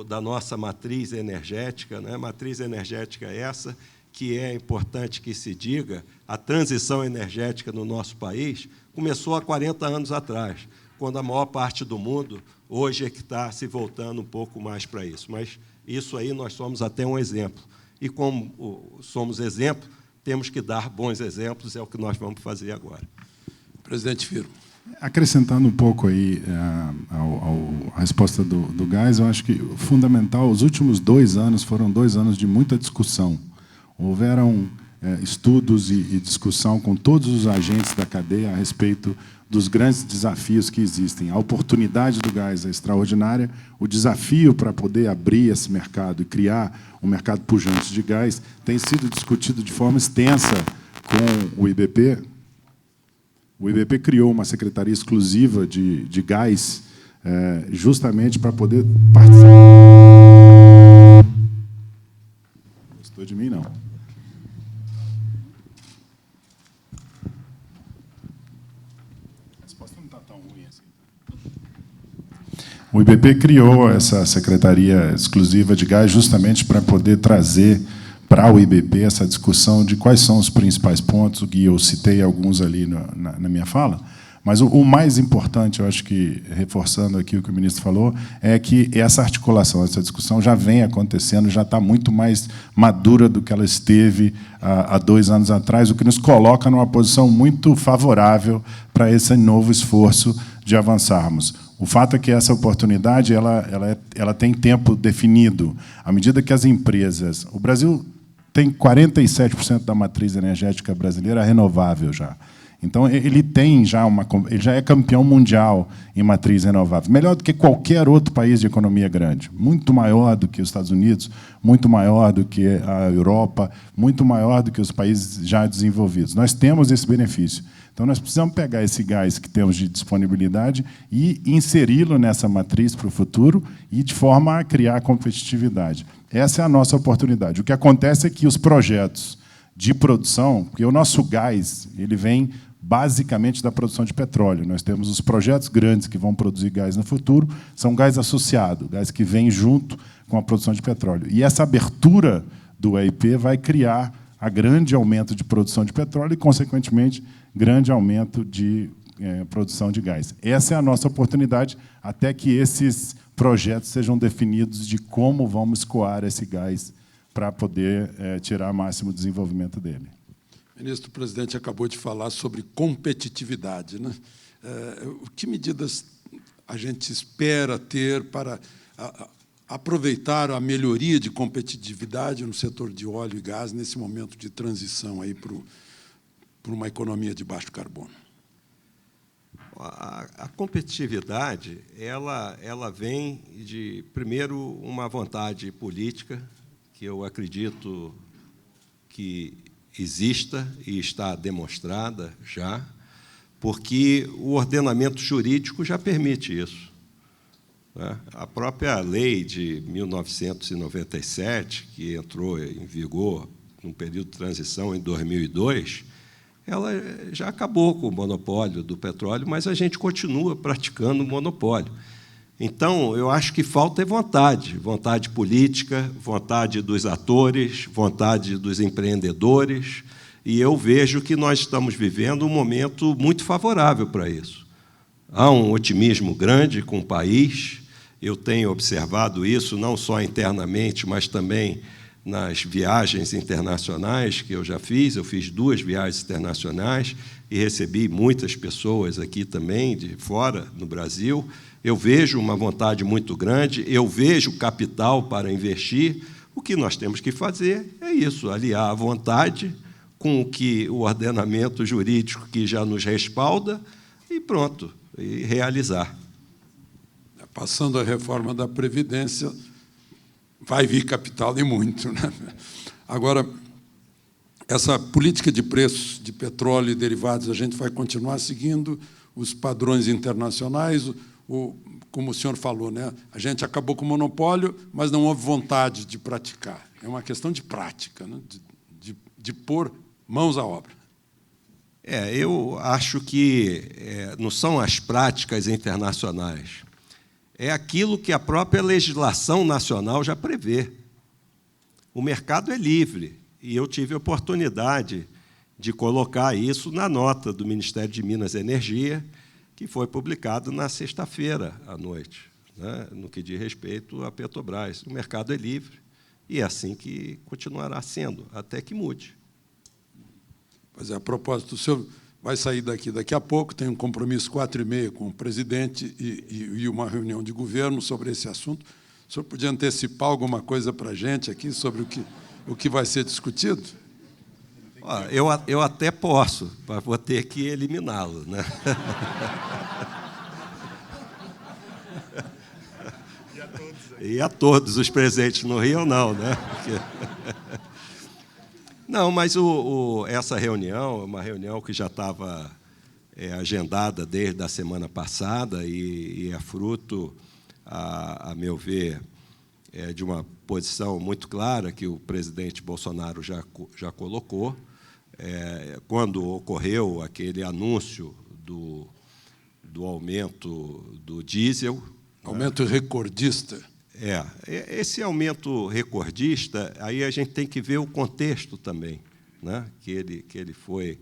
da nossa matriz energética, né? Matriz energética essa que é importante que se diga, a transição energética no nosso país começou há 40 anos atrás, quando a maior parte do mundo hoje é que está se voltando um pouco mais para isso. Mas isso aí nós somos até um exemplo. E como somos exemplo, temos que dar bons exemplos, é o que nós vamos fazer agora. Presidente Firmo. Acrescentando um pouco aí a resposta do gás, eu acho que fundamental, os últimos 2 anos foram 2 anos de muita discussão. Houveram estudos e discussão com todos os agentes da cadeia a respeito dos grandes desafios que existem. A oportunidade do gás é extraordinária, o desafio para poder abrir esse mercado e criar um mercado pujante de gás tem sido discutido de forma extensa com o IBP. O IBP criou uma secretaria exclusiva de gás justamente para poder participar. Não gostou de mim, não. O IBP criou essa secretaria exclusiva de gás justamente para poder trazer para o IBP essa discussão de quais são os principais pontos, o que eu citei alguns ali na minha fala, mas o mais importante, eu acho que, reforçando aqui o que o ministro falou, é que essa articulação, essa discussão já vem acontecendo, já está muito mais madura do que ela esteve há 2 anos atrás, o que nos coloca numa posição muito favorável para esse novo esforço de avançarmos. O fato é que essa oportunidade ela tem tempo definido. À medida que as empresas... O Brasil tem 47% da matriz energética brasileira renovável já. Então, ele já é campeão mundial em matriz renovável. Melhor do que qualquer outro país de economia grande. Muito maior do que os Estados Unidos, muito maior do que a Europa, muito maior do que os países já desenvolvidos. Nós temos esse benefício. Então, nós precisamos pegar esse gás que temos de disponibilidade e inseri-lo nessa matriz para o futuro e de forma a criar competitividade. Essa é a nossa oportunidade. O que acontece é que os projetos de produção, porque o nosso gás ele vem basicamente da produção de petróleo. Nós temos os projetos grandes que vão produzir gás no futuro, são gás associado, gás que vem junto com a produção de petróleo. E essa abertura do EIP vai criar a grande aumento de produção de petróleo e, consequentemente, grande aumento de produção de gás. Essa é a nossa oportunidade, até que esses projetos sejam definidos de como vamos escoar esse gás para poder tirar máximo desenvolvimento dele. Ministro, o presidente acabou de falar sobre competitividade, né? Que medidas a gente espera ter para aproveitar a melhoria de competitividade no setor de óleo e gás nesse momento de transição aí para uma economia de baixo carbono? A competitividade ela vem de, primeiro, uma vontade política, que eu acredito que exista e está demonstrada já, porque o ordenamento jurídico já permite isso. A própria lei de 1997, que entrou em vigor num período de transição em 2002, ela já acabou com o monopólio do petróleo, mas a gente continua praticando o monopólio. Então, eu acho que falta é vontade política, vontade dos atores, vontade dos empreendedores, e eu vejo que nós estamos vivendo um momento muito favorável para isso. Há um otimismo grande com o país, eu tenho observado isso não só internamente, mas também nas viagens internacionais que eu já fiz. Eu fiz 2 viagens internacionais e recebi muitas pessoas aqui também, de fora, no Brasil. Eu vejo uma vontade muito grande, eu vejo capital para investir. O que nós temos que fazer é isso, aliar a vontade com o que o ordenamento jurídico que já nos respalda e pronto, e realizar. Passando a reforma da Previdência, vai vir capital e muito, né? Agora, essa política de preços de petróleo e derivados, a gente vai continuar seguindo os padrões internacionais, como o senhor falou, né? A gente acabou com o monopólio, mas não houve vontade de praticar. É uma questão de prática, né? De pôr mãos à obra. Eu acho que não são as práticas internacionais, é aquilo que a própria legislação nacional já prevê. O mercado é livre, e eu tive a oportunidade de colocar isso na nota do Ministério de Minas e Energia, que foi publicado na sexta-feira à noite, né, no que diz respeito à Petrobras. O mercado é livre, e é assim que continuará sendo, até que mude. Pois é, a propósito, o senhor vai sair daqui a pouco, tem um compromisso 4h30 com o presidente e uma reunião de governo sobre esse assunto. O senhor podia antecipar alguma coisa para a gente aqui sobre o que vai ser discutido? Eu até posso, mas vou ter que eliminá-lo, né? E a todos os presentes no Rio, não, né? Não, mas essa reunião é uma reunião que já estava agendada desde a semana passada e é fruto, a meu ver, de uma posição muito clara que o presidente Bolsonaro já colocou. Quando ocorreu aquele anúncio do aumento do diesel. Aumento recordista. Esse aumento recordista, aí a gente tem que ver o contexto também, né, que ele foi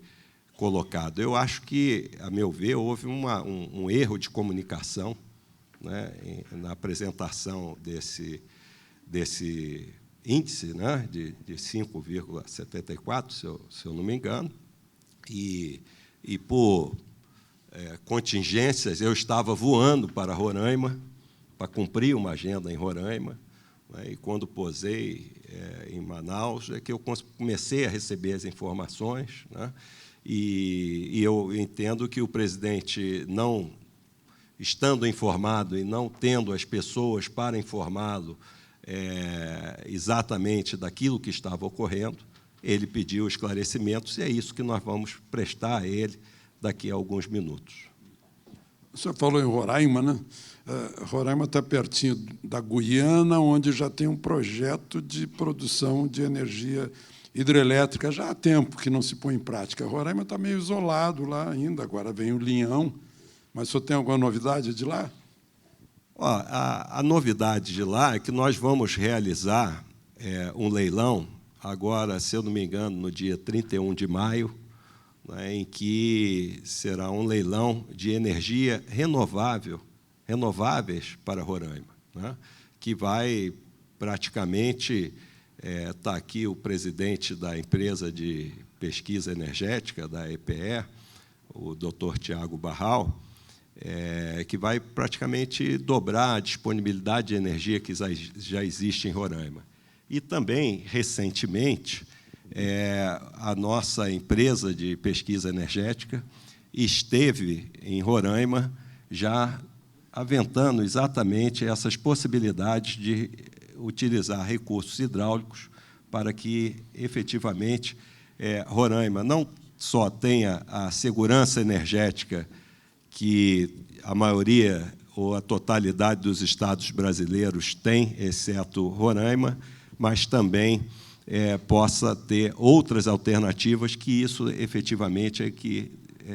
colocado. Eu acho que, a meu ver, houve um erro de comunicação, né, na apresentação desse índice, né, de 5,74, se eu não me engano, e por contingências, eu estava voando para Roraima, para cumprir uma agenda em Roraima, né, e quando posei em Manaus, é que eu comecei a receber as informações, né, e eu entendo que o presidente, não estando informado e não tendo as pessoas para informá-lo exatamente daquilo que estava ocorrendo, ele pediu esclarecimentos, e é isso que nós vamos prestar a ele daqui a alguns minutos. O senhor falou em Roraima, né? Roraima está pertinho da Guiana, onde já tem um projeto de produção de energia hidrelétrica já há tempo que não se põe em prática. Roraima está meio isolado lá ainda, agora vem o Linhão. Mas o senhor tem alguma novidade de lá? A novidade de lá é que nós vamos realizar um leilão, agora, se eu não me engano, no dia 31 de maio, né, em que será um leilão de energia renováveis para Roraima, né, que vai praticamente... Está aqui o presidente da empresa de pesquisa energética, da EPE, o doutor Tiago Barral, que vai praticamente dobrar a disponibilidade de energia que já existe em Roraima. E também, recentemente, a nossa empresa de pesquisa energética esteve em Roraima já aventando exatamente essas possibilidades de utilizar recursos hidráulicos para que, efetivamente, Roraima não só tenha a segurança energética que a maioria ou a totalidade dos estados brasileiros tem, exceto Roraima, mas também possa ter outras alternativas, que isso, efetivamente, é que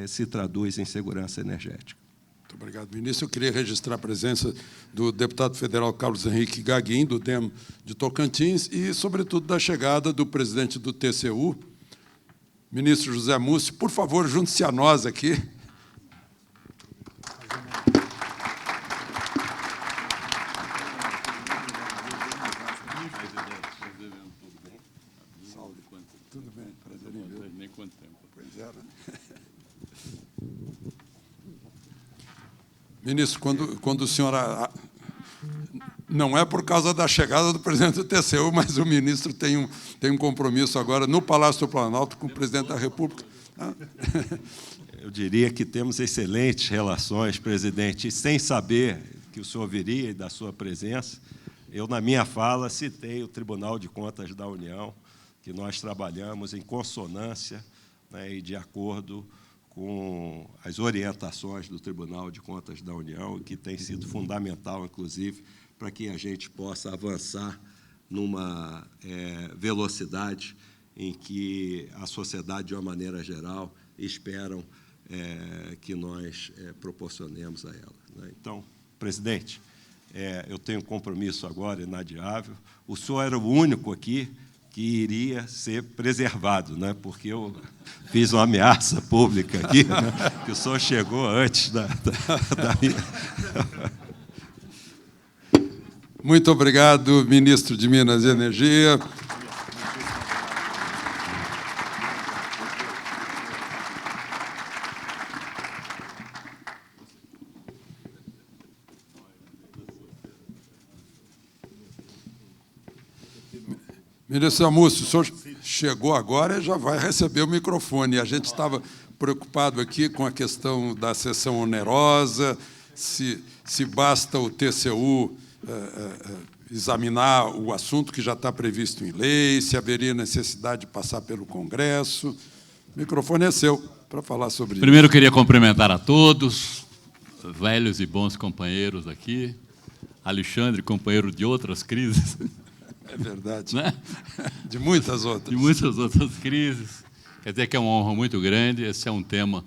se traduz em segurança energética. Muito obrigado, ministro. Eu queria registrar a presença do deputado federal Carlos Henrique Gaguin, do DEM de Tocantins, e, sobretudo, da chegada do presidente do TCU, ministro José Mussi. Por favor, junte-se a nós aqui. Tudo bem, prazer em ver. Nem quanto tempo. Pois é. Ministro, quando o senhor... Não é por causa da chegada do presidente do TCU, mas o ministro tem um compromisso agora no Palácio do Planalto com o presidente da República. Eu diria que temos excelentes relações, presidente, e sem saber que o senhor viria e da sua presença, eu, na minha fala, citei o Tribunal de Contas da União, que nós trabalhamos em consonância, né, e de acordo com as orientações do Tribunal de Contas da União, que tem sido fundamental, inclusive, para que a gente possa avançar numa velocidade em que a sociedade, de uma maneira geral, esperam que nós proporcionemos a ela, né? Então, presidente, eu tenho um compromisso agora inadiável. O senhor era o único aqui que iria ser preservado, né? Porque eu fiz uma ameaça pública aqui, né? Que o senhor chegou antes da minha... Muito obrigado, ministro de Minas e Energia. Ministro Amúcio, o senhor chegou agora e já vai receber o microfone. A gente estava preocupado aqui com a questão da sessão onerosa, se basta o TCU examinar o assunto que já está previsto em lei, se haveria necessidade de passar pelo Congresso. O microfone é seu para falar sobre isso. Primeiro, eu queria cumprimentar a todos, velhos e bons companheiros aqui. Alexandre, companheiro de outras crises. É verdade. Né? De muitas outras. De muitas outras crises. Quer dizer que é uma honra muito grande. Esse é um tema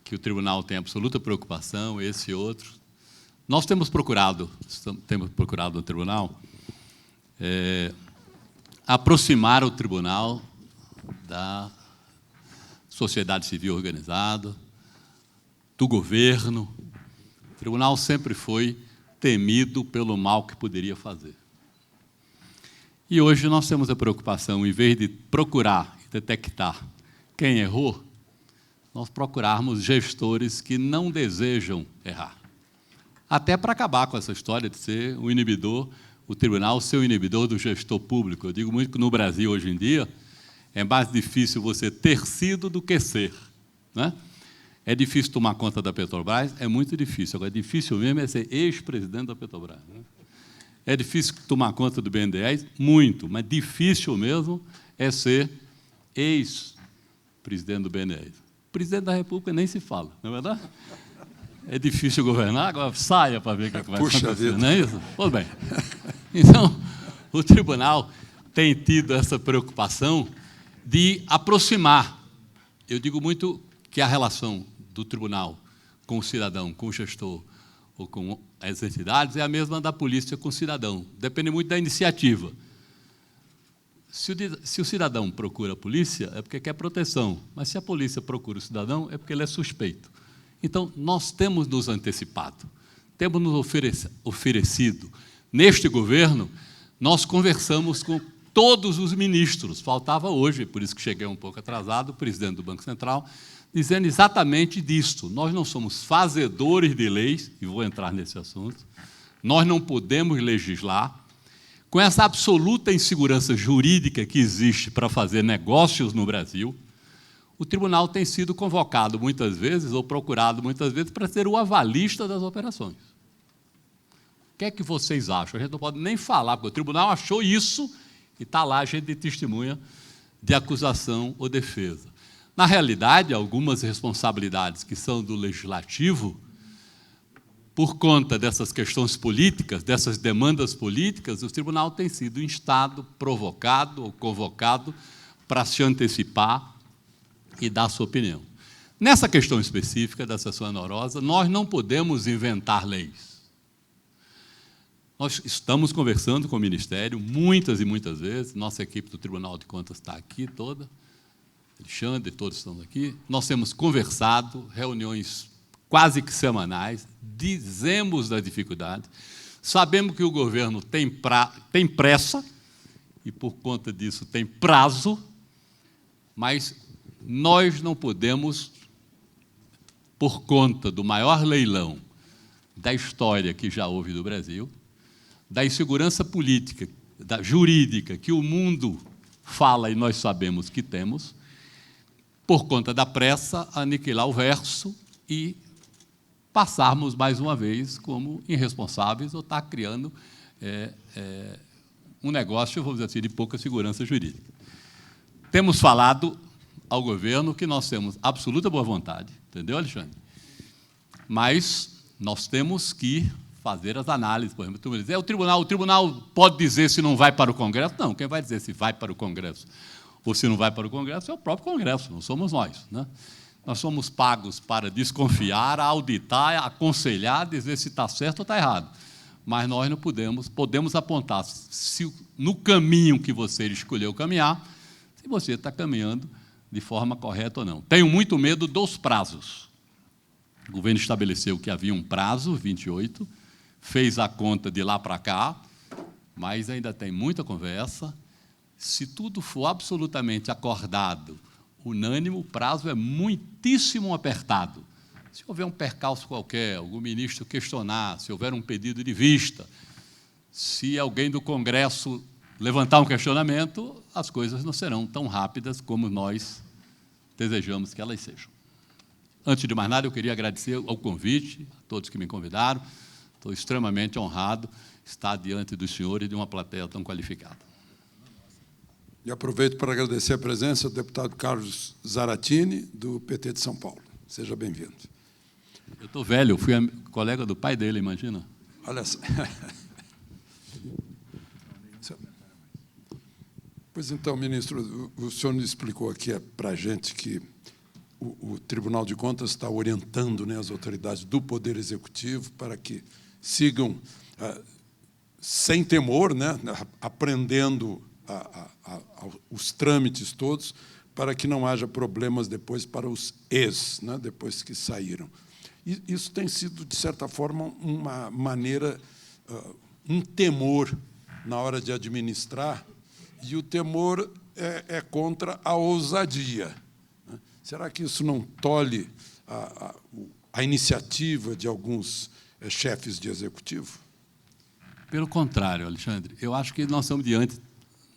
que o tribunal tem absoluta preocupação, esse e outro. Nós temos procurado no tribunal aproximar o tribunal da sociedade civil organizada, do governo. O tribunal sempre foi temido pelo mal que poderia fazer. E hoje nós temos a preocupação, em vez de procurar e detectar quem errou, nós procurarmos gestores que não desejam errar. Até para acabar com essa história de ser o inibidor, o tribunal ser o inibidor do gestor público. Eu digo muito que no Brasil, hoje em dia, é mais difícil você ter sido do que ser, né? É difícil tomar conta da Petrobras? É muito difícil. Agora, difícil mesmo é ser ex-presidente da Petrobras, né? É difícil tomar conta do BNDES? Muito, mas difícil mesmo é ser ex-presidente do BNDES. O presidente da República nem se fala, não é verdade? É difícil governar, agora saia para ver o que vai acontecer, não é isso? Pois bem. Então, o tribunal tem tido essa preocupação de aproximar. Eu digo muito que a relação do tribunal com o cidadão, com o gestor, ou com as entidades, é a mesma da polícia com o cidadão. Depende muito da iniciativa. Se o cidadão procura a polícia, é porque quer proteção. Mas se a polícia procura o cidadão, é porque ele é suspeito. Então, nós temos nos antecipado, temos nos oferecido. Neste governo, nós conversamos com todos os ministros. Faltava hoje, por isso que cheguei um pouco atrasado, o presidente do Banco Central, dizendo exatamente disto. Nós não somos fazedores de leis, e vou entrar nesse assunto, nós não podemos legislar. Com essa absoluta insegurança jurídica que existe para fazer negócios no Brasil, o tribunal tem sido convocado muitas vezes, ou procurado muitas vezes, para ser o avalista das operações. O que é que vocês acham? A gente não pode nem falar, porque o tribunal achou isso, e está lá a gente de testemunha de acusação ou defesa. Na realidade, algumas responsabilidades que são do legislativo, por conta dessas questões políticas, dessas demandas políticas, o tribunal tem sido instado, provocado ou convocado para se antecipar e dar sua opinião. Nessa questão específica da sessão onerosa, nós não podemos inventar leis. Nós estamos conversando com o Ministério muitas e muitas vezes, nossa equipe do Tribunal de Contas está aqui toda, Alexandre, todos estão aqui. Nós temos conversado, reuniões quase que semanais, dizemos das dificuldades, sabemos que o governo tem pressa, e por conta disso tem prazo, mas nós não podemos, por conta do maior leilão da história que já houve do Brasil, da insegurança política, da jurídica que o mundo fala e nós sabemos que temos, por conta da pressa, aniquilar o verso e passarmos mais uma vez como irresponsáveis ou estar criando um negócio, vamos dizer assim, de pouca segurança jurídica. Temos falado ao governo que nós temos absoluta boa vontade, entendeu, Alexandre? Mas nós temos que fazer as análises. Por exemplo, o tribunal pode dizer se não vai para o Congresso? Não, quem vai dizer se vai para o Congresso ou se não vai para o Congresso é o próprio Congresso, não somos nós, né? Nós somos pagos para desconfiar, auditar, aconselhar, dizer se está certo ou está errado. Mas nós não podemos apontar se no caminho que você escolheu caminhar, se você está caminhando de forma correta ou não. Tenho muito medo dos prazos. O governo estabeleceu que havia um prazo, 28, fez a conta de lá para cá, mas ainda tem muita conversa. Se tudo for absolutamente acordado, unânime, o prazo é muitíssimo apertado. Se houver um percalço qualquer, algum ministro questionar, se houver um pedido de vista, se alguém do Congresso levantar um questionamento, as coisas não serão tão rápidas como nós desejamos que elas sejam. Antes de mais nada, eu queria agradecer ao convite, a todos que me convidaram. Estou extremamente honrado de estar diante dos senhores e de uma plateia tão qualificada. E aproveito para agradecer a presença do deputado Carlos Zaratini, do PT de São Paulo. Seja bem-vindo. Eu estou velho, eu fui colega do pai dele, imagina. Olha só. Pois então, ministro, o senhor nos explicou aqui para a gente que o Tribunal de Contas está orientando, né, as autoridades do Poder Executivo para que sigam sem temor, né, aprendendo os trâmites todos, para que não haja problemas depois para os ex, né, depois que saíram. E isso tem sido, de certa forma, uma maneira, um temor na hora de administrar, e o temor é contra a ousadia. Será que isso não tolhe a iniciativa de alguns chefes de executivo? Pelo contrário, Alexandre, eu acho que nós estamos diante,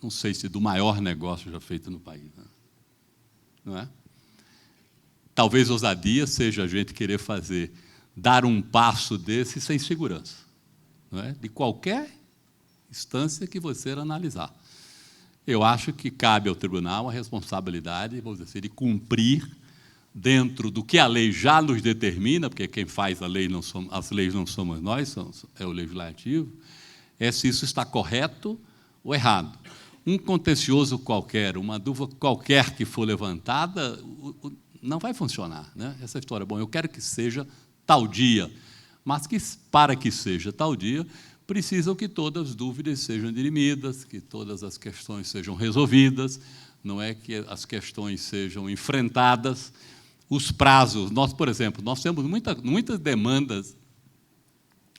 não sei se do maior negócio já feito no país, né? Não é? Talvez ousadia seja a gente querer dar um passo desse sem segurança, não é? De qualquer instância que você analisar. Eu acho que cabe ao tribunal a responsabilidade, vamos dizer, de cumprir dentro do que a lei já nos determina, porque quem faz a lei as leis não somos nós, é o legislativo, se isso está correto ou errado. Um contencioso qualquer, uma dúvida qualquer que for levantada, não vai funcionar, né? Essa história, bom, eu quero que seja tal dia, mas que, para que seja tal dia, precisam que todas as dúvidas sejam dirimidas, que todas as questões sejam resolvidas, não é que as questões sejam enfrentadas. Os prazos, por exemplo, nós temos muitas demandas,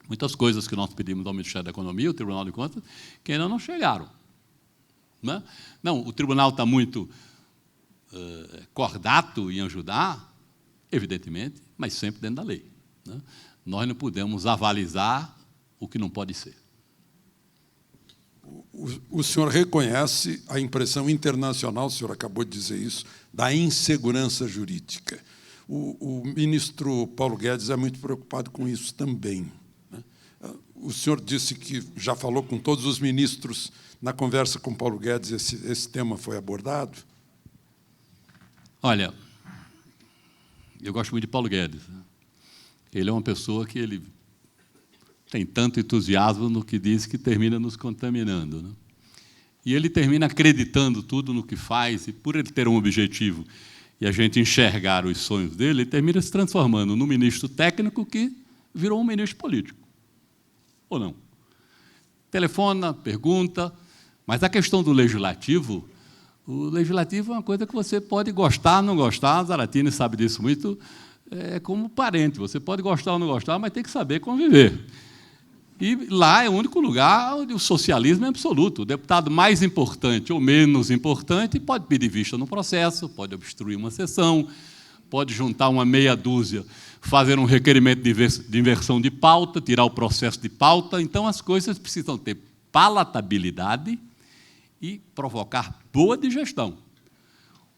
muitas coisas que nós pedimos ao Ministério da Economia, ao Tribunal de Contas, que ainda não chegaram. Não, o tribunal está muito cordato em ajudar, evidentemente, mas sempre dentro da lei, né? Nós não podemos avalizar o que não pode ser. O senhor reconhece a impressão internacional, o senhor acabou de dizer isso, da insegurança jurídica. O ministro Paulo Guedes é muito preocupado com isso também, né? O senhor disse que já falou com todos os ministros. Na conversa com Paulo Guedes, esse tema foi abordado? Olha, eu gosto muito de Paulo Guedes, né? Ele é uma pessoa que ele tem tanto entusiasmo no que diz que termina nos contaminando, né? E ele termina acreditando tudo no que faz, e por ele ter um objetivo e a gente enxergar os sonhos dele, ele termina se transformando num ministro técnico que virou um ministro político. Ou não? Telefona, pergunta, mas a questão do legislativo, o legislativo é uma coisa que você pode gostar, não gostar, a Zaratini sabe disso muito, é como parente, você pode gostar ou não gostar, mas tem que saber conviver. E lá é o único lugar onde o socialismo é absoluto. O deputado mais importante ou menos importante pode pedir vista no processo, pode obstruir uma sessão, pode juntar uma meia dúzia, fazer um requerimento de inversão de pauta, tirar o processo de pauta. Então, as coisas precisam ter palatabilidade e provocar boa digestão.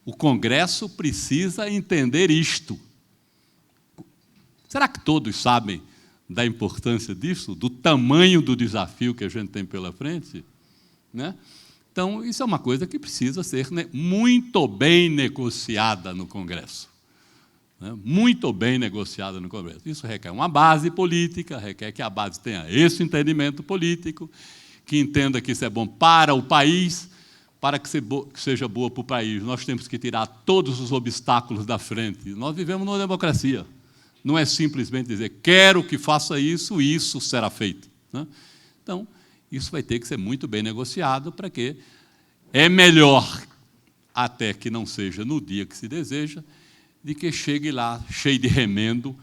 O Congresso precisa entender isto. Será que todos sabem da importância disso, do tamanho do desafio que a gente tem pela frente, né? Então, isso é uma coisa que precisa ser muito bem negociada no Congresso. Muito bem negociada no Congresso. Isso requer uma base política, requer que a base tenha esse entendimento político, que entenda que isso é bom para o país, para que seja boa para o país. Nós temos que tirar todos os obstáculos da frente. Nós vivemos numa democracia. Não é simplesmente dizer, quero que faça isso, e isso será feito. Então, isso vai ter que ser muito bem negociado, para que é melhor, até que não seja no dia que se deseja, de que chegue lá cheio de remendo,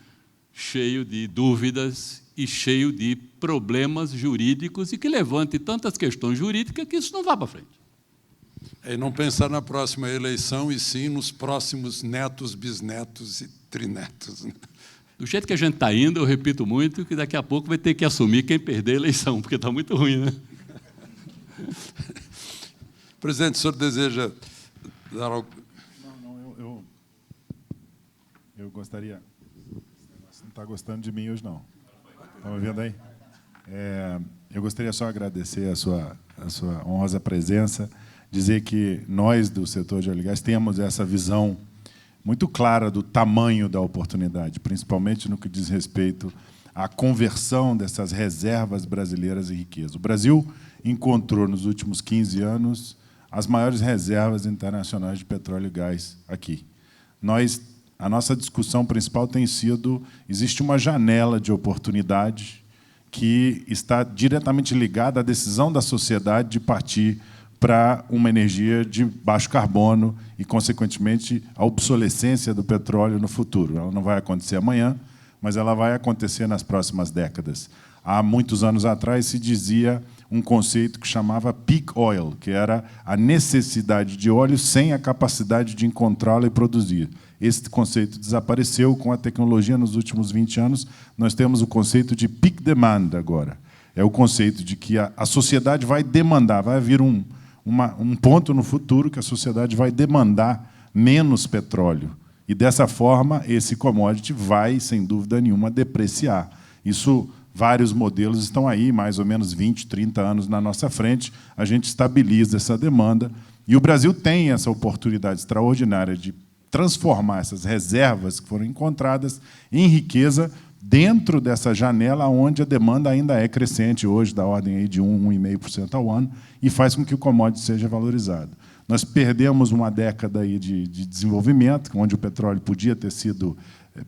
cheio de dúvidas e cheio de problemas jurídicos e que levante tantas questões jurídicas que isso não vá para frente. E não pensar na próxima eleição, e sim nos próximos netos, bisnetos e trinetos. Do jeito que a gente está indo, eu repito muito, que daqui a pouco vai ter que assumir quem perder a eleição, porque está muito ruim, né? Presidente, o senhor deseja dar algo? Eu gostaria... Você não está gostando de mim hoje, não. Estão me vendo aí? Eu gostaria só de agradecer a sua honrosa presença, dizer que nós, do setor de óleo e gás, temos essa visão muito clara do tamanho da oportunidade, principalmente no que diz respeito à conversão dessas reservas brasileiras em riqueza. O Brasil encontrou, nos últimos 15 anos, as maiores reservas internacionais de petróleo e gás aqui. A nossa discussão principal tem sido, existe uma janela de oportunidade que está diretamente ligada à decisão da sociedade de partir para uma energia de baixo carbono e, consequentemente, a obsolescência do petróleo no futuro. Ela não vai acontecer amanhã, mas ela vai acontecer nas próximas décadas. Há muitos anos atrás se dizia um conceito que chamava peak oil, que era a necessidade de óleo sem a capacidade de encontrá-lo e produzir. Esse conceito desapareceu com a tecnologia nos últimos 20 anos. Nós temos o conceito de peak demand agora. É o conceito de que a sociedade vai demandar, vai vir um ponto no futuro que a sociedade vai demandar menos petróleo. E, dessa forma, esse commodity vai, sem dúvida nenhuma, depreciar. Isso, vários modelos estão aí, mais ou menos 20, 30 anos na nossa frente, a gente estabiliza essa demanda. E o Brasil tem essa oportunidade extraordinária de transformar essas reservas que foram encontradas em riqueza dentro dessa janela onde a demanda ainda é crescente, hoje da ordem aí de 1,5% ao ano, e faz com que o commodity seja valorizado. Nós perdemos uma década aí de desenvolvimento, onde o petróleo podia ter sido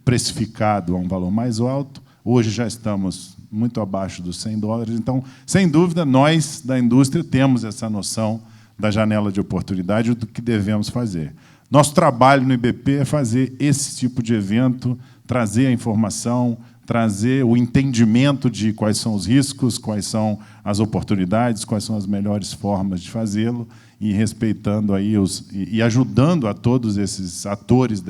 precificado a um valor mais alto. Hoje já estamos muito abaixo dos $100. Então, sem dúvida, nós, da indústria, temos essa noção da janela de oportunidade do que devemos fazer. Nosso trabalho no IBP é fazer esse tipo de evento, trazer a informação, trazer o entendimento de quais são os riscos, quais são as oportunidades, quais são as melhores formas de fazê-lo, e respeitando aí e ajudando a todos esses atores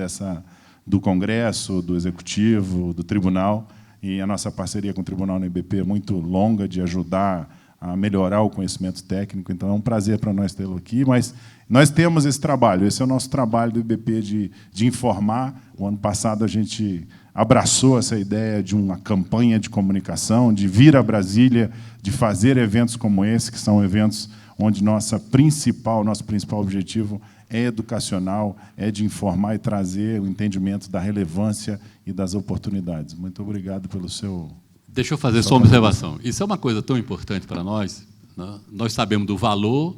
do Congresso, do Executivo, do Tribunal. E a nossa parceria com o Tribunal no IBP é muito longa, de ajudar a melhorar o conhecimento técnico. Então, é um prazer para nós tê-lo aqui, mas nós temos esse trabalho, esse é o nosso trabalho do IBP de informar. O ano passado, a gente abraçou essa ideia de uma campanha de comunicação, de vir a Brasília, de fazer eventos como esse, que são eventos onde nosso principal objetivo é educacional, é de informar e trazer o entendimento da relevância e das oportunidades. Muito obrigado pelo seu... Deixa eu fazer só uma observação. Isso é uma coisa tão importante para nós, né? Nós sabemos do valor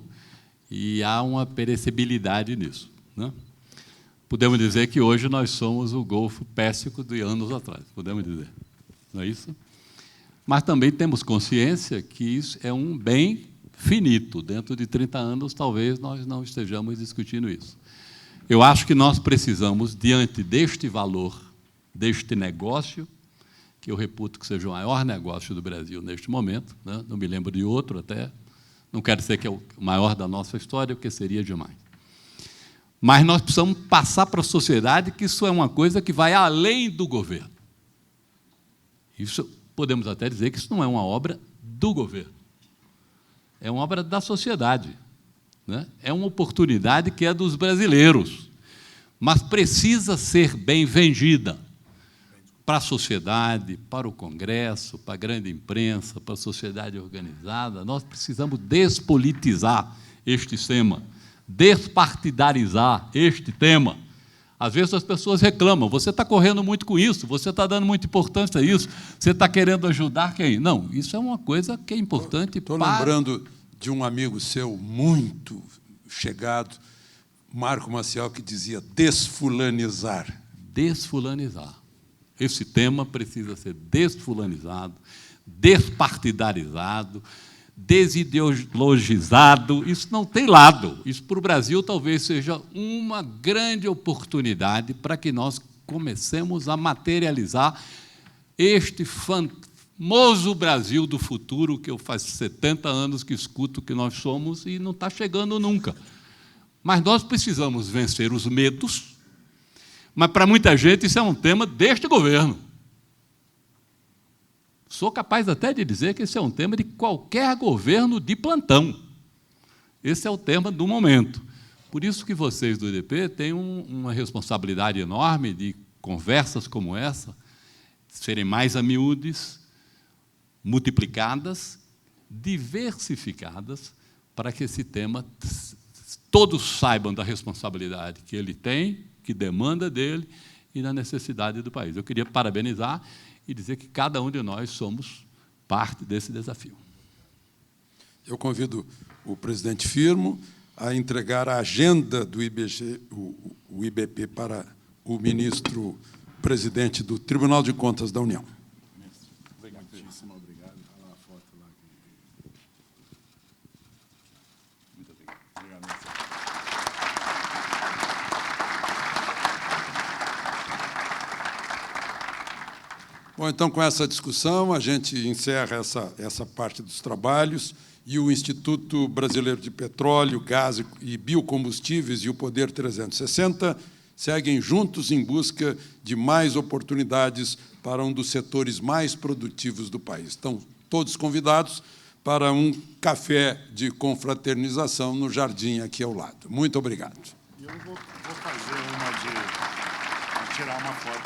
e há uma perecibilidade nisso, né? Podemos dizer que hoje nós somos o Golfo Pérsico de anos atrás, podemos dizer, não é isso? Mas também temos consciência que isso é um bem finito. Dentro de 30 anos, talvez, nós não estejamos discutindo isso. Eu acho que nós precisamos, diante deste valor, deste negócio, que eu reputo que seja o maior negócio do Brasil neste momento, né? Não me lembro de outro até, não quero dizer que é o maior da nossa história, porque seria demais. Mas nós precisamos passar para a sociedade que isso é uma coisa que vai além do governo. Isso, podemos até dizer que isso não é uma obra do governo, é uma obra da sociedade, né? É uma oportunidade que é dos brasileiros, mas precisa ser bem vendida para a sociedade, para o Congresso, para a grande imprensa, para a sociedade organizada. Nós precisamos despolitizar este tema, despartidarizar este tema. Às vezes as pessoas reclamam, você está correndo muito com isso, você está dando muita importância a isso, você está querendo ajudar quem? Não, isso é uma coisa que é importante. Estou lembrando de um amigo seu muito chegado, Marco Maciel, que dizia desfulanizar. Desfulanizar. Esse tema precisa ser desfulanizado, despartidarizado, desideologizado. Isso não tem lado. Isso, para o Brasil, talvez seja uma grande oportunidade para que nós comecemos a materializar este famoso Brasil do futuro, que eu faz 70 anos que escuto que nós somos e não está chegando nunca. Mas nós precisamos vencer os medos, mas, para muita gente, isso é um tema deste governo. Sou capaz até de dizer que esse é um tema de qualquer governo de plantão. Esse é o tema do momento. Por isso que vocês do UDP têm uma responsabilidade enorme de conversas como essa serem mais a miúdes, multiplicadas, diversificadas, para que esse tema todos saibam da responsabilidade que ele tem, que demanda dele e da necessidade do país. Eu queria parabenizar e dizer que cada um de nós somos parte desse desafio. Eu convido o presidente Firmo a entregar a agenda do o IBP para o ministro presidente do Tribunal de Contas da União. Muitíssimo obrigado. Olha lá a foto lá. Muito obrigado. Obrigado. Bom, então, com essa discussão, a gente encerra essa parte dos trabalhos e o Instituto Brasileiro de Petróleo, Gás e Biocombustíveis e o Poder 360 seguem juntos em busca de mais oportunidades para um dos setores mais produtivos do país. Estão todos convidados para um café de confraternização no jardim aqui ao lado. Muito obrigado. Eu vou fazer uma de tirar uma foto.